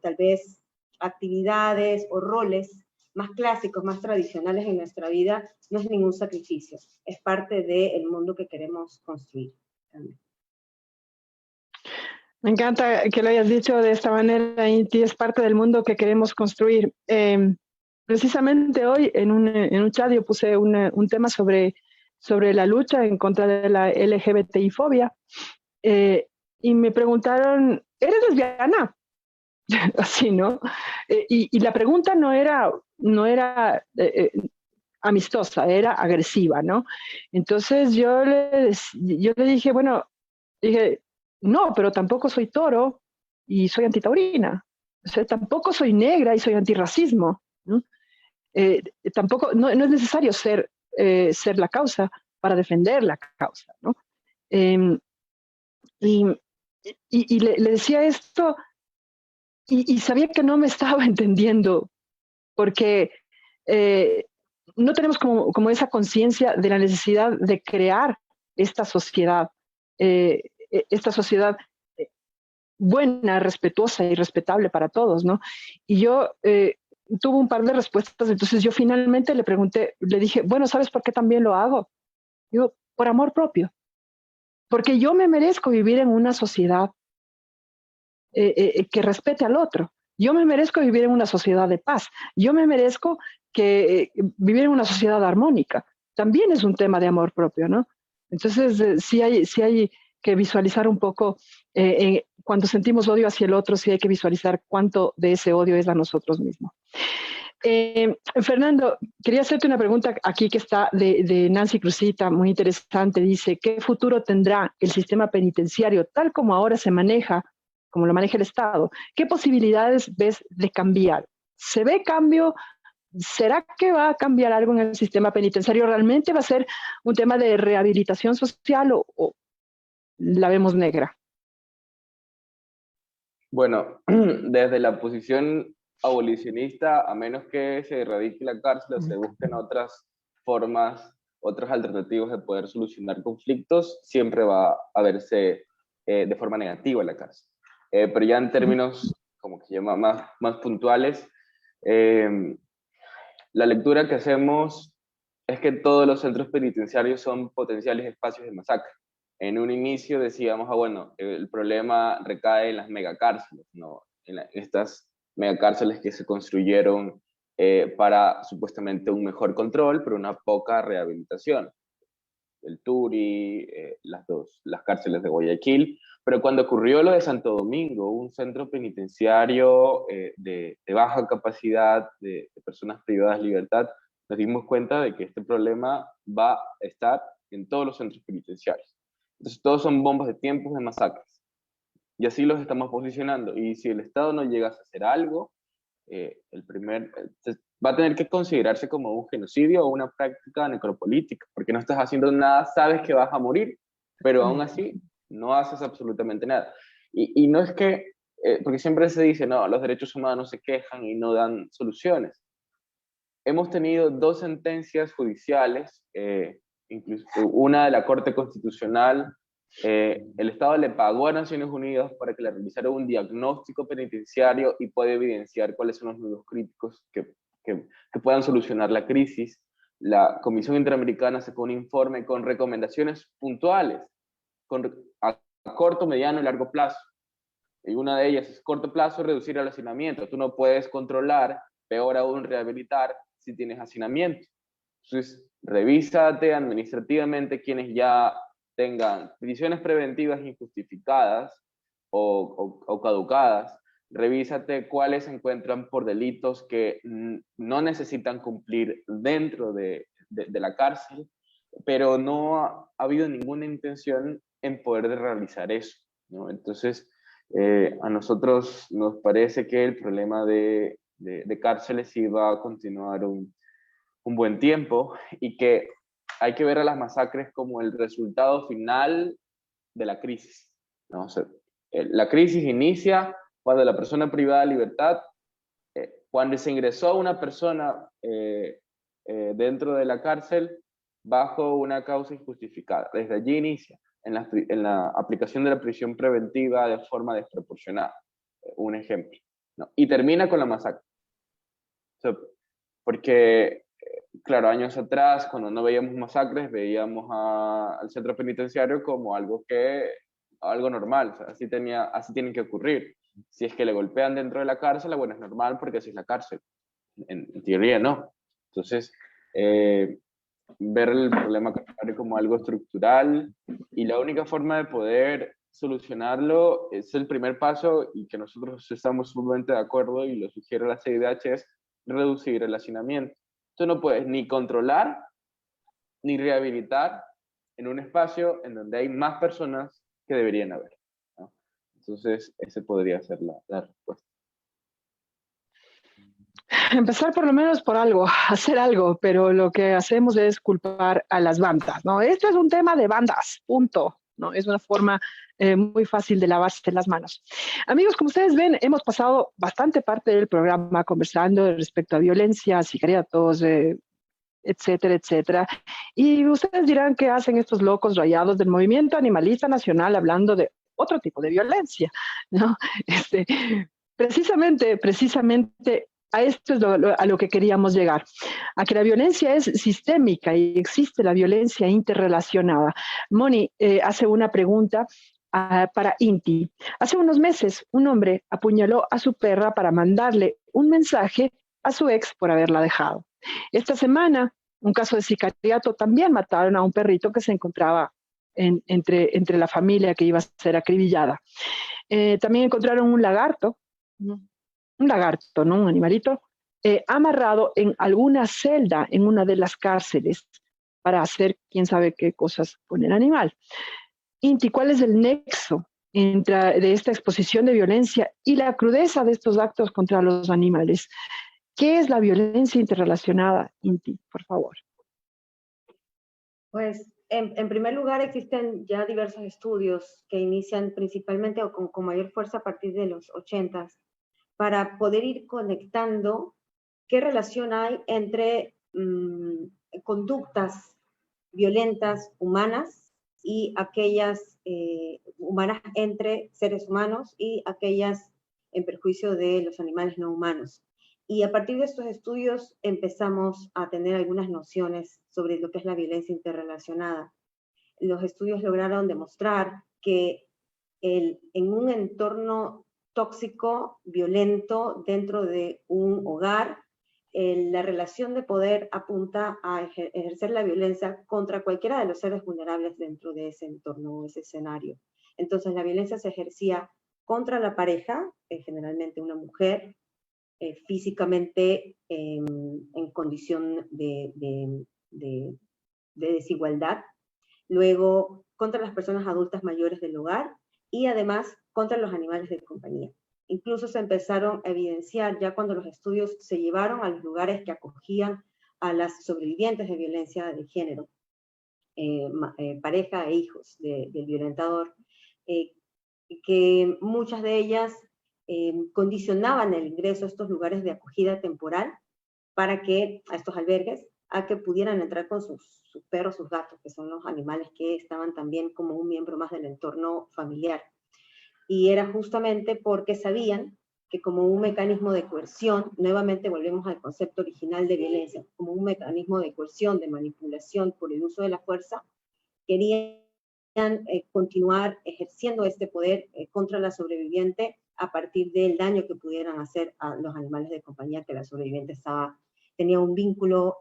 tal vez actividades o roles más clásicos, más tradicionales en nuestra vida, no es ningún sacrificio, es parte del mundo que queremos construir también. Me encanta que lo hayas dicho de esta manera, Inti, es parte del mundo que queremos construir. Precisamente hoy en un chat yo puse un tema sobre la lucha en contra de la LGBTI-fobia, y me preguntaron, ¿eres lesbiana? Así, ¿no? Y la pregunta no era amistosa, era agresiva, ¿no? Entonces yo le dije, bueno, dije, no, pero tampoco soy toro y soy antitaurina. O sea, tampoco soy negra y soy antirracismo, ¿no? Tampoco, no es necesario ser la causa para defender la causa, ¿no? Y, le decía esto, y sabía que no me estaba entendiendo, porque no tenemos como esa conciencia de la necesidad de crear esta sociedad eh, buena, respetuosa y respetable para todos, ¿no? Y yo tuve un par de respuestas, entonces yo finalmente le pregunté, le dije, bueno, ¿sabes por qué también lo hago? Digo, por amor propio, porque yo me merezco vivir en una sociedad que respete al otro. Yo me merezco vivir en una sociedad de paz. Yo me merezco vivir en una sociedad armónica. También es un tema de amor propio, ¿no? Entonces, sí hay que visualizar un poco, cuando sentimos odio hacia el otro, sí hay que visualizar cuánto de ese odio es a nosotros mismos. Fernando, quería hacerte una pregunta aquí que está de Nancy Cruzita, muy interesante. Dice, ¿qué futuro tendrá el sistema penitenciario tal como ahora se maneja, como lo maneja el Estado? ¿Qué posibilidades ves de cambiar? ¿Se ve cambio? ¿Será que va a cambiar algo en el sistema penitenciario? ¿Realmente va a ser un tema de rehabilitación social o la vemos negra? Bueno, desde la posición abolicionista, a menos que se erradique la cárcel o se busquen otras formas, otras alternativas de poder solucionar conflictos, siempre va a verse de forma negativa la cárcel. Pero ya en términos como que ya más puntuales, la lectura que hacemos es que todos los centros penitenciarios son potenciales espacios de masacre. En un inicio decíamos, bueno, el problema recae en las megacárceles, ¿no? En estas megacárceles que se construyeron para supuestamente un mejor control, pero una poca rehabilitación. El Turi, las cárceles de Guayaquil. Pero cuando ocurrió lo de Santo Domingo, un centro penitenciario de baja capacidad, de personas privadas de libertad, nos dimos cuenta de que este problema va a estar en todos los centros penitenciarios. Entonces todos son bombas de tiempos de masacres. Y así los estamos posicionando. Y si el Estado no llega a hacer algo, va a tener que considerarse como un genocidio o una práctica necropolítica, porque no estás haciendo nada, sabes que vas a morir, pero aún así no haces absolutamente nada. Y no es que, porque siempre se dice, no, los derechos humanos se quejan y no dan soluciones. Hemos tenido 2 sentencias judiciales, incluso una de la Corte Constitucional. El Estado le pagó a Naciones Unidas para que le realizara un diagnóstico penitenciario y pueda evidenciar cuáles son los nudos críticos que puedan solucionar la crisis. La Comisión Interamericana sacó un informe con recomendaciones puntuales a corto, mediano y largo plazo. Y una de ellas es corto plazo, reducir el hacinamiento. Tú no puedes controlar, peor aún rehabilitar, si tienes hacinamiento. Entonces, revísate administrativamente quienes ya tengan prisiones preventivas injustificadas o caducadas. Revísate cuáles se encuentran por delitos que no necesitan cumplir dentro de la cárcel, pero no ha habido ninguna intención en poder realizar eso, ¿no? Entonces, a nosotros nos parece que el problema de cárceles sí va a continuar un buen tiempo, y que hay que ver a las masacres como el resultado final de la crisis, ¿no? O sea, la crisis inicia cuando la persona privada de libertad, cuando se ingresó a una persona dentro de la cárcel bajo una causa injustificada. Desde allí inicia, en la aplicación de la prisión preventiva de forma desproporcionada, un ejemplo, ¿no? Y termina con la masacre. O sea, porque, claro, años atrás, cuando no veíamos masacres, veíamos al centro penitenciario como algo normal, o sea, así tienen que ocurrir. Si es que le golpean dentro de la cárcel, bueno, es normal porque así es la cárcel. En teoría no. Entonces, ver el problema carcelario como algo estructural, y la única forma de poder solucionarlo es el primer paso, y que nosotros estamos sumamente de acuerdo y lo sugiere la CIDH, es reducir el hacinamiento. Tú no puedes ni controlar ni rehabilitar en un espacio en donde hay más personas que deberían haber, ¿no? Entonces, ese podría ser la respuesta. Empezar por lo menos por algo, hacer algo, pero lo que hacemos es culpar a las bandas, ¿no? Esto es un tema de bandas, punto, ¿no? Es una forma muy fácil de lavarse las manos. Amigos, como ustedes ven, hemos pasado bastante parte del programa conversando respecto a violencia, sicariatos, etcétera, etcétera. Y ustedes dirán qué hacen estos locos rayados del movimiento animalista nacional hablando de otro tipo de violencia, ¿no? Precisamente a esto es a lo que queríamos llegar, a que la violencia es sistémica y existe la violencia interrelacionada. Moni hace una pregunta para Inti. Hace unos meses, un hombre apuñaló a su perra para mandarle un mensaje a su ex por haberla dejado. Esta semana, un caso de sicariato, también mataron a un perrito que se encontraba entre la familia que iba a ser acribillada. También encontraron un lagarto, ¿no? Un animalito, amarrado en alguna celda en una de las cárceles para hacer quién sabe qué cosas con el animal. Inti, ¿cuál es el nexo de esta exposición de violencia y la crudeza de estos actos contra los animales? ¿Qué es la violencia interrelacionada, Inti, por favor? Pues, en primer lugar, existen ya diversos estudios que inician principalmente o con mayor fuerza a partir de los 80s, para poder ir conectando qué relación hay entre conductas violentas humanas y aquellas humanas entre seres humanos y aquellas en perjuicio de los animales no humanos. Y a partir de estos estudios empezamos a tener algunas nociones sobre lo que es la violencia interrelacionada. Los estudios lograron demostrar que en un entorno tóxico, violento, dentro de un hogar, la relación de poder apunta a ejercer la violencia contra cualquiera de los seres vulnerables dentro de ese entorno o ese escenario. Entonces, la violencia se ejercía contra la pareja, generalmente una mujer, físicamente en condición de desigualdad. Luego, contra las personas adultas mayores del hogar y además contra los animales de compañía. Incluso se empezaron a evidenciar ya cuando los estudios se llevaron a los lugares que acogían a las sobrevivientes de violencia de género, pareja e hijos del violentador, que muchas de ellas condicionaban el ingreso a estos lugares de acogida temporal para que, a estos albergues, a que pudieran entrar con sus perros, sus gatos, que son los animales que estaban también como un miembro más del entorno familiar. Y era justamente porque sabían que como un mecanismo de coerción, nuevamente volvemos al concepto original de violencia, como un mecanismo de coerción, de manipulación por el uso de la fuerza, querían continuar ejerciendo este poder contra la sobreviviente a partir del daño que pudieran hacer a los animales de compañía que la sobreviviente tenía un vínculo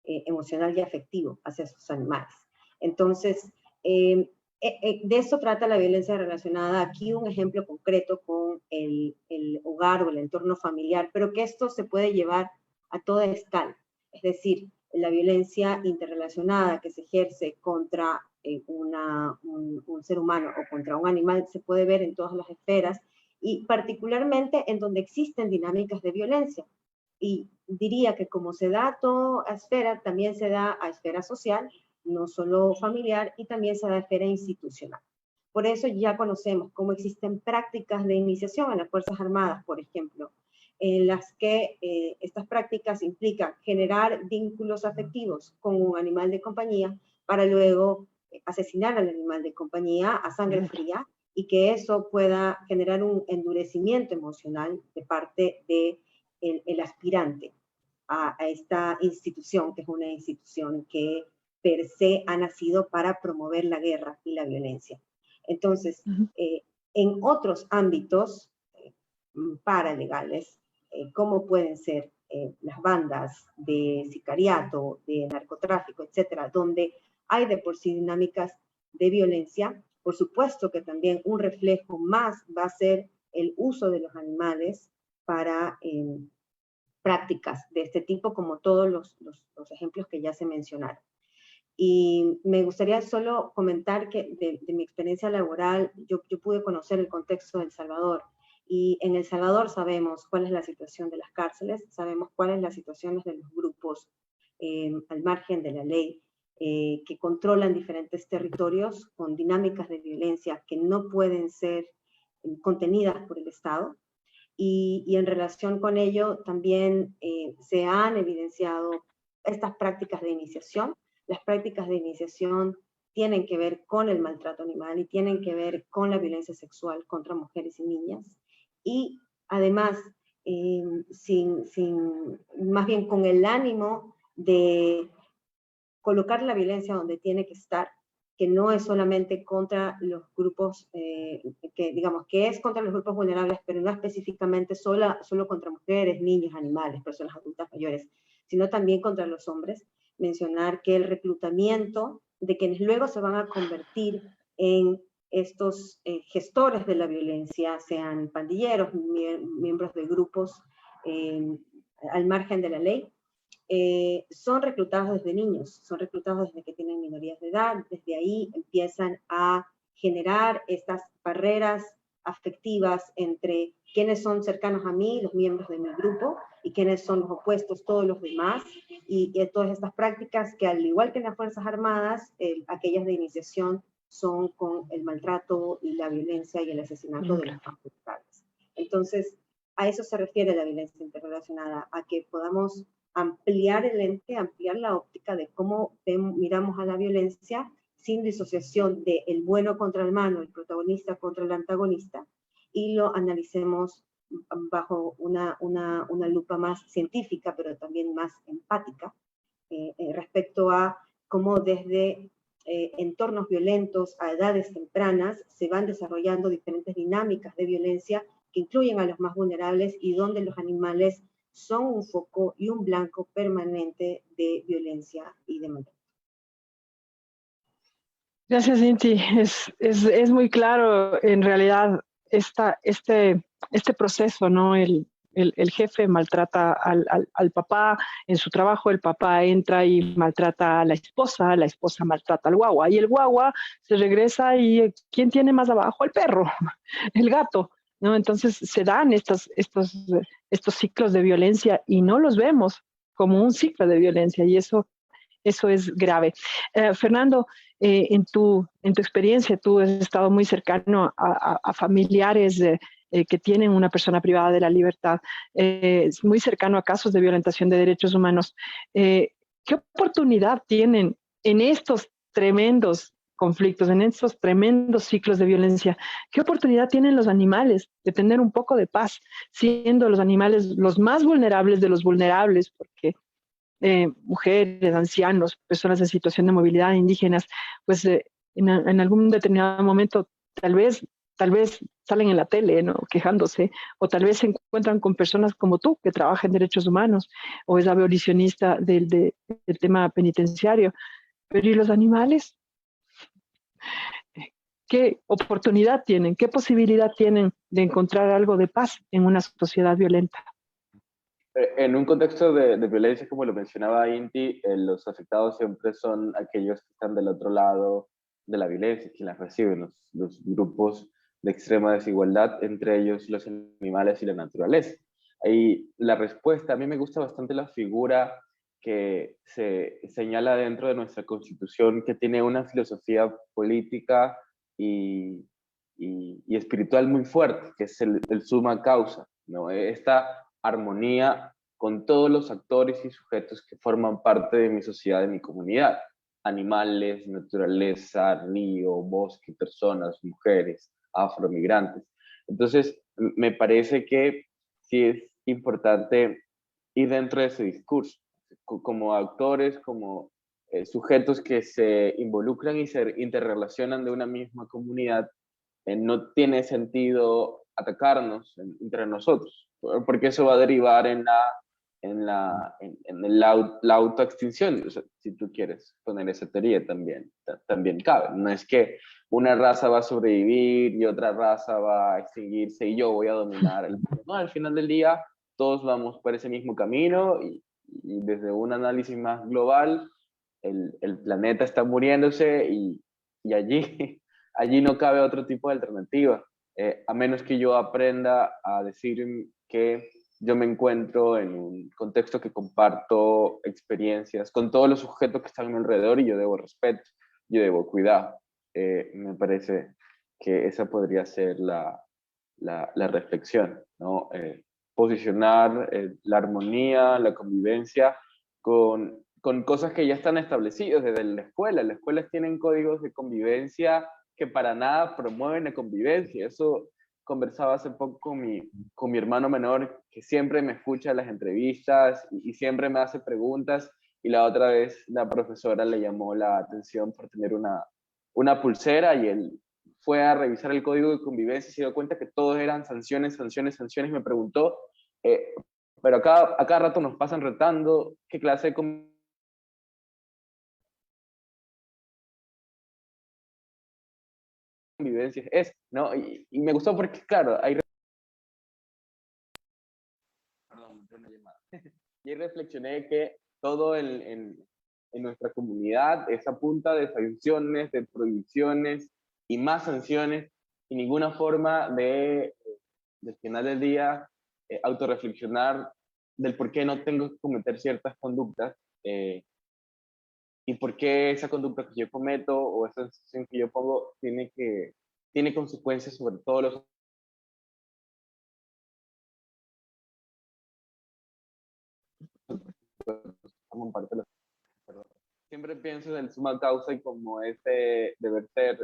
emocional y afectivo hacia sus animales. Entonces, de eso trata la violencia relacionada. Aquí un ejemplo concreto con el hogar o el entorno familiar, pero que esto se puede llevar a toda escala. Es decir, la violencia interrelacionada que se ejerce contra un ser humano o contra un animal se puede ver en todas las esferas y particularmente en donde existen dinámicas de violencia. Y diría que como se da a toda esfera, también se da a esfera social, no solo familiar, y también se da a esfera institucional. Por eso ya conocemos cómo existen prácticas de iniciación en las Fuerzas Armadas, por ejemplo, en las que estas prácticas implican generar vínculos afectivos con un animal de compañía para luego asesinar al animal de compañía a sangre fría y que eso pueda generar un endurecimiento emocional de parte del aspirante a esta institución, que es una institución que per se ha nacido para promover la guerra y la violencia. Entonces, en otros ámbitos paralegales, como pueden ser las bandas de sicariato, de narcotráfico, etcétera, donde hay de por sí dinámicas de violencia, por supuesto que también un reflejo más va a ser el uso de los animales para prácticas de este tipo, como todos los ejemplos que ya se mencionaron. Y me gustaría solo comentar que de mi experiencia laboral, yo pude conocer el contexto de El Salvador. Y en El Salvador sabemos cuál es la situación de las cárceles, sabemos cuál es la situación de los grupos al margen de la ley, que controlan diferentes territorios con dinámicas de violencia que no pueden ser contenidas por el Estado. Y en relación con ello también se han evidenciado estas prácticas de iniciación. Las prácticas de iniciación tienen que ver con el maltrato animal y tienen que ver con la violencia sexual contra mujeres y niñas. Y además, más bien con el ánimo de colocar la violencia donde tiene que estar, que no es solamente contra los grupos, que digamos que es contra los grupos vulnerables, pero no específicamente solo contra mujeres, niños, animales, personas adultas mayores, sino también contra los hombres. Mencionar que el reclutamiento de quienes luego se van a convertir en estos gestores de la violencia, sean pandilleros, miembros de grupos al margen de la ley, son reclutados desde niños, son reclutados desde que tienen minorías de edad, desde ahí empiezan a generar estas barreras afectivas entre quiénes son cercanos a mí, los miembros de mi grupo, y quiénes son los opuestos, todos los demás, y todas estas prácticas que al igual que en las Fuerzas Armadas, aquellas de iniciación son con el maltrato y la violencia y el asesinato de los facultables. Entonces, a eso se refiere la violencia interrelacionada, a que podamos ampliar el ente, ampliar la óptica de cómo miramos a la violencia sin disociación de el bueno contra el malo, el protagonista contra el antagonista, y lo analicemos bajo una lupa más científica, pero también más empática, respecto a cómo desde entornos violentos a edades tempranas se van desarrollando diferentes dinámicas de violencia que incluyen a los más vulnerables y donde los animales son un foco y un blanco permanente de violencia y de maltrato. Gracias, Inti. Es muy claro, en realidad, este proceso, ¿no? El jefe maltrata al papá en su trabajo, el papá entra y maltrata a la esposa maltrata al guagua, y el guagua se regresa y ¿quién tiene más abajo? El perro, el gato, ¿no? Entonces se dan estos ciclos de violencia y no los vemos como un ciclo de violencia, y eso eso es grave. Fernando, en tu experiencia, tú has estado muy cercano a familiares que tienen una persona privada de la libertad, muy cercano a casos de violentación de derechos humanos. ¿Qué oportunidad tienen en estos tremendos conflictos, en estos tremendos ciclos de violencia? ¿Qué oportunidad tienen los animales de tener un poco de paz, siendo los animales los más vulnerables de los vulnerables? Porque mujeres, ancianos, personas en situación de movilidad, indígenas, pues en algún determinado momento tal vez salen en la tele, ¿no? Quejándose, o tal vez se encuentran con personas como tú, que trabaja en derechos humanos, o es abolicionista del tema penitenciario. Pero ¿y los animales? ¿Qué oportunidad tienen? ¿Qué posibilidad tienen de encontrar algo de paz en una sociedad violenta? En un contexto de violencia, como lo mencionaba Inti, los afectados siempre son aquellos que están del otro lado de la violencia, quienes la reciben, los grupos de extrema desigualdad, entre ellos los animales y la naturaleza. Ahí la respuesta, a mí me gusta bastante la figura que se señala dentro de nuestra Constitución, que tiene una filosofía política y espiritual muy fuerte, que es el summa causa, ¿no? Esta armonía con todos los actores y sujetos que forman parte de mi sociedad, de mi comunidad. Animales, naturaleza, río, bosque, personas, mujeres, afromigrantes. Entonces, me parece que sí es importante ir dentro de ese discurso, como actores, como sujetos que se involucran y se interrelacionan de una misma comunidad. No tiene sentido atacarnos entre nosotros, porque eso va a derivar en la autoextinción, o sea, si tú quieres poner esa teoría también cabe. No es que una raza va a sobrevivir y otra raza va a extinguirse y yo voy a dominar el mundo. No, al final del día todos vamos por ese mismo camino y desde un análisis más global, el planeta está muriéndose y allí, allí no cabe otro tipo de alternativa, a menos que yo aprenda a decir que yo me encuentro en un contexto que comparto experiencias con todos los sujetos que están a mi alrededor y yo debo respeto, yo debo cuidar. Me parece que esa podría ser la reflexión, ¿no? Posicionar la armonía, la convivencia con cosas que ya están establecidas desde la escuela. Las escuelas tienen códigos de convivencia que para nada promueven la convivencia. Eso conversaba hace poco con mi hermano menor, que siempre me escucha las entrevistas y siempre me hace preguntas, y la otra vez la profesora le llamó la atención por tener una pulsera y él fue a revisar el código de convivencia y se dio cuenta que todos eran sanciones, sanciones, sanciones, y me preguntó, pero a cada rato nos pasan retando qué clase de convivencia es, ¿no? Y me gustó porque, claro, perdón, una llamada. Y reflexioné que todo en nuestra comunidad es a punta de sanciones, de prohibiciones y más sanciones, y ninguna forma del final del día, autorreflexionar del por qué no tengo que cometer ciertas conductas, y por qué esa conducta que yo cometo o esa decisión que yo pongo tiene consecuencias sobre todos los como parte de la, perdón. Siempre pienso en el suma causa y como ese deber ser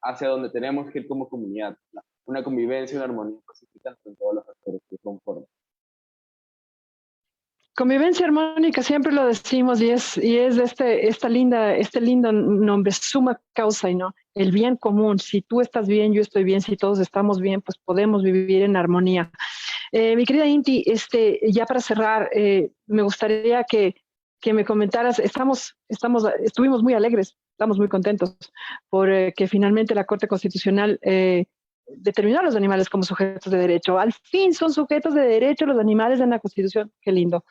hacia donde tenemos que ir como comunidad, ¿no? Una convivencia, una armonía pacífica con todos los actores que conforman. Convivencia armónica, siempre lo decimos, y es este lindo nombre, suma causa, y no, el bien común. Si tú estás bien, yo estoy bien, si todos estamos bien, pues podemos vivir en armonía. Mi querida Inti, ya para cerrar, me gustaría que me comentaras, estuvimos muy alegres, estamos muy contentos por que finalmente la Corte Constitucional determinó a los animales como sujetos de derecho. Al fin son sujetos de derecho los animales en la Constitución, qué lindo.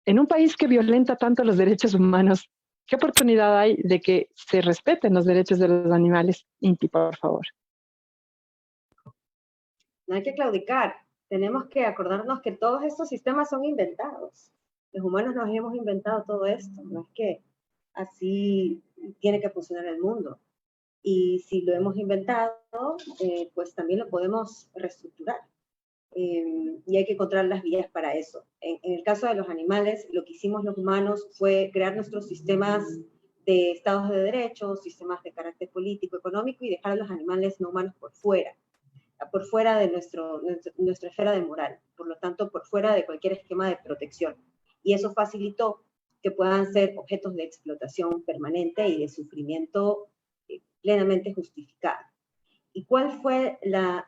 En un país que violenta tanto los derechos humanos, ¿qué oportunidad hay de que se respeten los derechos de los animales? Inti, por favor. No hay que claudicar. Tenemos que acordarnos que todos estos sistemas son inventados. Los humanos nos hemos inventado todo esto. No es que así tiene que funcionar el mundo. Y si lo hemos inventado, pues también lo podemos reestructurar. Y hay que encontrar las vías para eso. En el caso de los animales, lo que hicimos los humanos fue crear nuestros sistemas de estados de derecho, sistemas de carácter político, económico, y dejar a los animales no humanos por fuera de nuestra esfera de moral, por lo tanto, por fuera de cualquier esquema de protección. Y eso facilitó que puedan ser objetos de explotación permanente y de sufrimiento plenamente justificado. ¿Y cuál fue la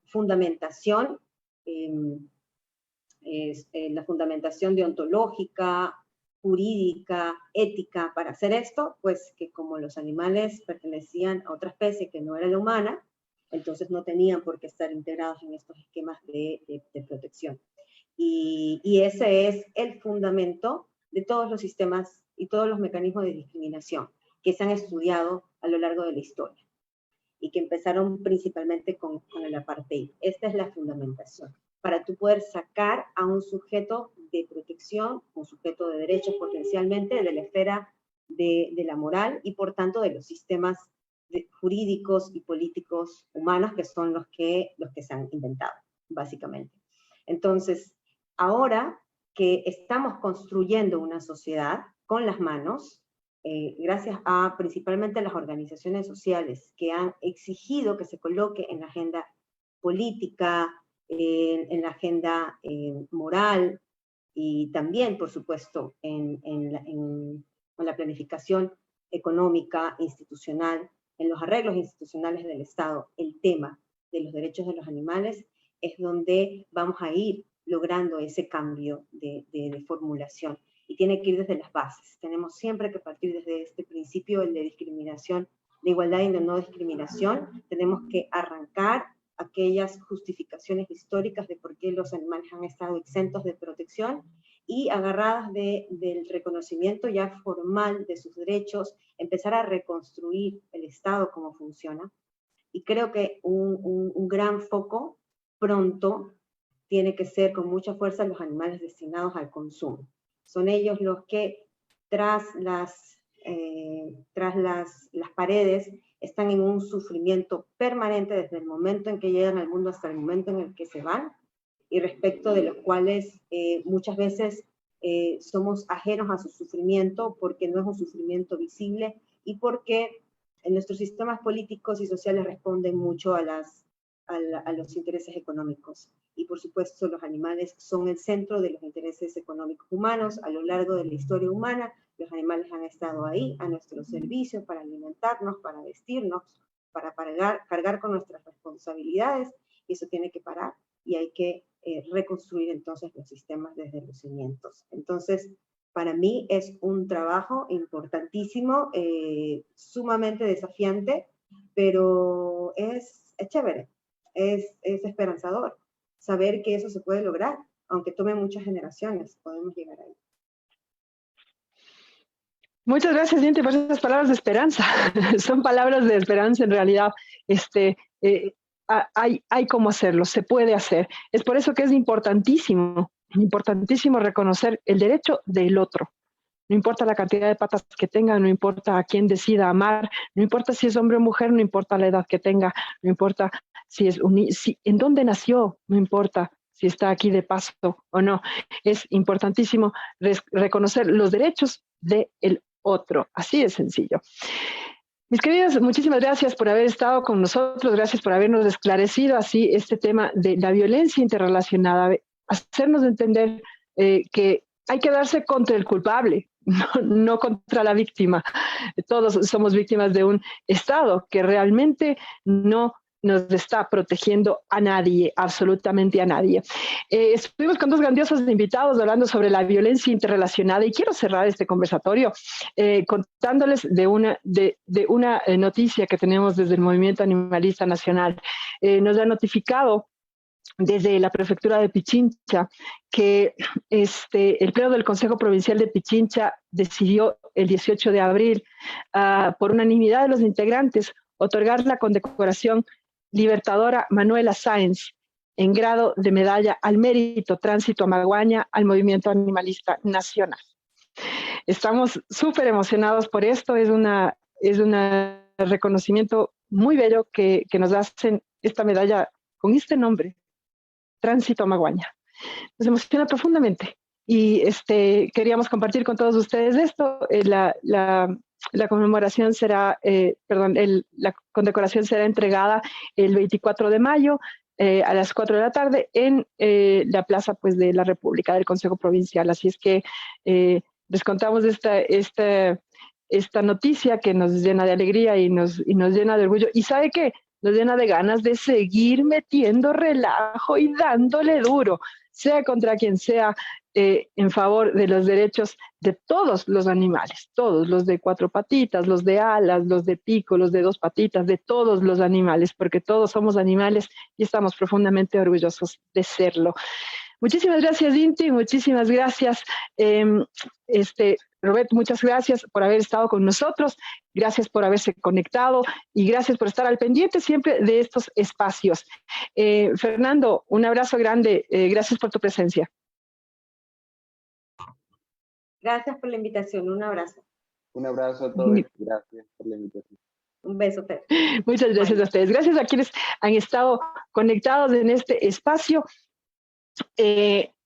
fundamentación? La fundamentación deontológica, jurídica, ética para hacer esto, pues que como los animales pertenecían a otra especie que no era la humana, entonces no tenían por qué estar integrados en estos esquemas de protección. Y ese es el fundamento de todos los sistemas y todos los mecanismos de discriminación que se han estudiado a lo largo de la historia y que empezaron principalmente con el apartheid. Esta es la fundamentación, para tú poder sacar a un sujeto de protección, un sujeto de derechos potencialmente, de la esfera de la moral y por tanto de los sistemas jurídicos y políticos humanos que son los que se han inventado, básicamente. Entonces, ahora que estamos construyendo una sociedad con las manos, gracias a principalmente las organizaciones sociales que han exigido que se coloque en la agenda política, en la agenda moral y también, por supuesto, en la planificación económica, institucional, en los arreglos institucionales del Estado, el tema de los derechos de los animales es donde vamos a ir logrando ese cambio de formulación. Y tiene que ir desde las bases. Tenemos siempre que partir desde este principio, el de discriminación, de igualdad y de no discriminación. Tenemos que arrancar aquellas justificaciones históricas de por qué los animales han estado exentos de protección y agarradas del reconocimiento ya formal de sus derechos, empezar a reconstruir el Estado, cómo funciona. Y creo que un gran foco pronto tiene que ser con mucha fuerza los animales destinados al consumo. Son ellos los que tras las paredes están en un sufrimiento permanente desde el momento en que llegan al mundo hasta el momento en el que se van, y respecto de los cuales muchas veces somos ajenos a su sufrimiento porque no es un sufrimiento visible y porque nuestros sistemas políticos y sociales responden mucho a los intereses económicos. Y por supuesto los animales son el centro de los intereses económicos humanos. A lo largo de la historia humana, los animales han estado ahí, a nuestro servicio, para alimentarnos, para vestirnos, para cargar con nuestras responsabilidades, y eso tiene que parar, y hay que reconstruir entonces los sistemas desde los cimientos. Entonces, para mí es un trabajo importantísimo, sumamente desafiante, pero es chévere, es esperanzador saber que eso se puede lograr, aunque tome muchas generaciones, podemos llegar ahí. Muchas gracias, Inti, por esas palabras de esperanza. Son palabras de esperanza en realidad. Hay cómo hacerlo, se puede hacer. Es por eso que es importantísimo reconocer el derecho del otro. No importa la cantidad de patas que tenga, no importa a quién decida amar, no importa si es hombre o mujer, no importa la edad que tenga, no importa si en dónde nació, no importa si está aquí de paso o no. Es importantísimo reconocer los derechos del otro. Así de sencillo. Mis queridas, muchísimas gracias por haber estado con nosotros, gracias por habernos esclarecido así este tema de la violencia interrelacionada, hacernos entender que hay que darse contra el culpable, no contra la víctima. Todos somos víctimas de un Estado que realmente no nos está protegiendo a nadie, absolutamente a nadie. Estuvimos con dos grandiosos invitados hablando sobre la violencia interrelacionada y quiero cerrar este conversatorio contándoles de una noticia que tenemos desde el Movimiento Animalista Nacional. Nos ha notificado desde la prefectura de Pichincha que el pleno del Consejo Provincial de Pichincha decidió el 18 de abril, por unanimidad de los integrantes, otorgar la condecoración Libertadora Manuela Sáenz en grado de medalla al mérito tránsito a Amaguaña al Movimiento Animalista Nacional. Estamos súper emocionados por esto, es un reconocimiento muy bello que nos hacen esta medalla con este nombre, Tránsito Amaguaña. Nos emociona profundamente y queríamos compartir con todos ustedes esto. La conmemoración será, la condecoración será entregada el 24 de mayo a las 4 de la tarde en la plaza pues, de la República, del Consejo Provincial. Así es que les contamos esta noticia que nos llena de alegría y nos llena de orgullo. ¿Y sabe qué? Nos llena de ganas de seguir metiendo relajo y dándole duro, sea contra quien sea, en favor de los derechos de todos los animales, todos, los de 4 patitas, los de alas, los de pico, los de 2 patitas, de todos los animales, porque todos somos animales y estamos profundamente orgullosos de serlo. Muchísimas gracias, Inti, muchísimas gracias, Robert, muchas gracias por haber estado con nosotros, gracias por haberse conectado y gracias por estar al pendiente siempre de estos espacios. Fernando, un abrazo grande, gracias por tu presencia. Gracias por la invitación, un abrazo. Un abrazo a todos, gracias por la invitación. Un beso, Fer. Muchas gracias a ustedes. Gracias a quienes han estado conectados en este espacio.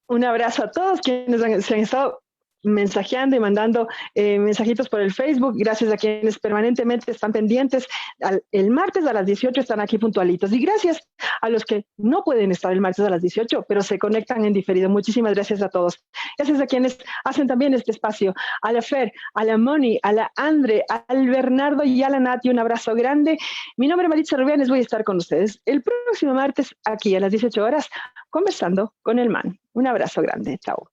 Un abrazo a todos quienes se han estado mensajeando y mandando mensajitos por el Facebook. Gracias a quienes permanentemente están pendientes. El martes a las 18 están aquí puntualitos. Y gracias a los que no pueden estar el martes a las 18, pero se conectan en diferido. Muchísimas gracias a todos. Gracias a quienes hacen también este espacio. A la Fer, a la Moni, a la Andre, al Bernardo y a la Nati. Un abrazo grande. Mi nombre es Maritza Rubianes. Voy a estar con ustedes el próximo martes aquí a las 18 horas conversando con el man. Un abrazo grande. Chao.